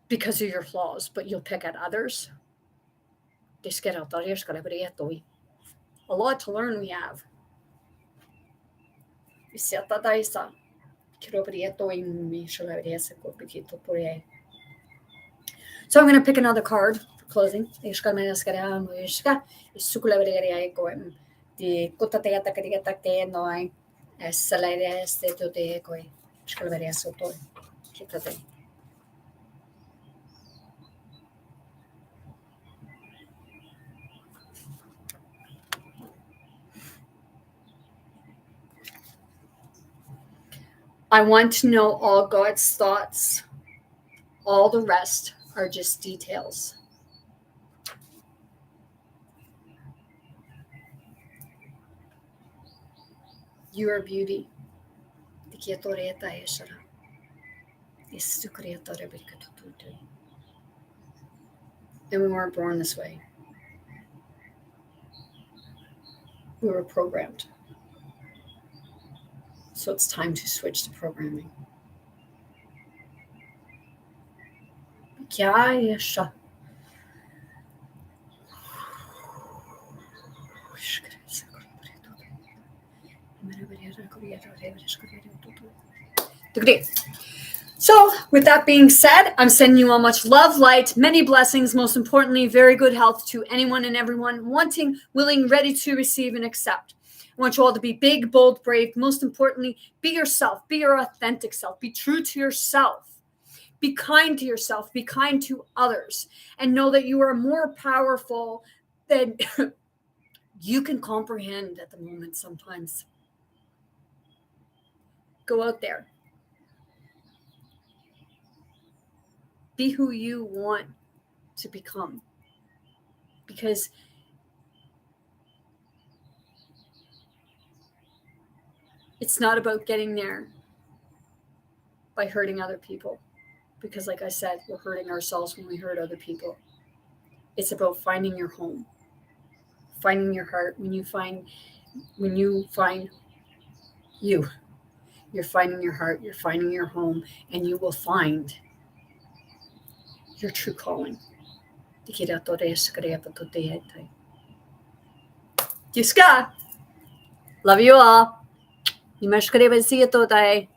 because of your flaws, but you'll pick at others. A lot to learn we have. So I'm going to pick another card for closing. I want to know all God's thoughts. All the rest are just details. You are beauty. And we weren't born this way. We were programmed. So it's time to switch to programming. So, with that being said, I'm sending you all much love, light, many blessings, most importantly, very good health to anyone and everyone wanting, willing, ready to receive and accept. I want you all to be big, bold, brave. Most importantly, be yourself, be your authentic self, be true to yourself, be kind to yourself, be kind to others, and know that you are more powerful than you can comprehend at the moment sometimes. Go out there. Be who you want to become. Because it's not about getting there by hurting other people. Because like I said, we're hurting ourselves when we hurt other people. It's about finding your home, finding your heart. When you find you, you're finding your heart, you're finding your home, and you will find your true calling. Jiska, love you all. See you today.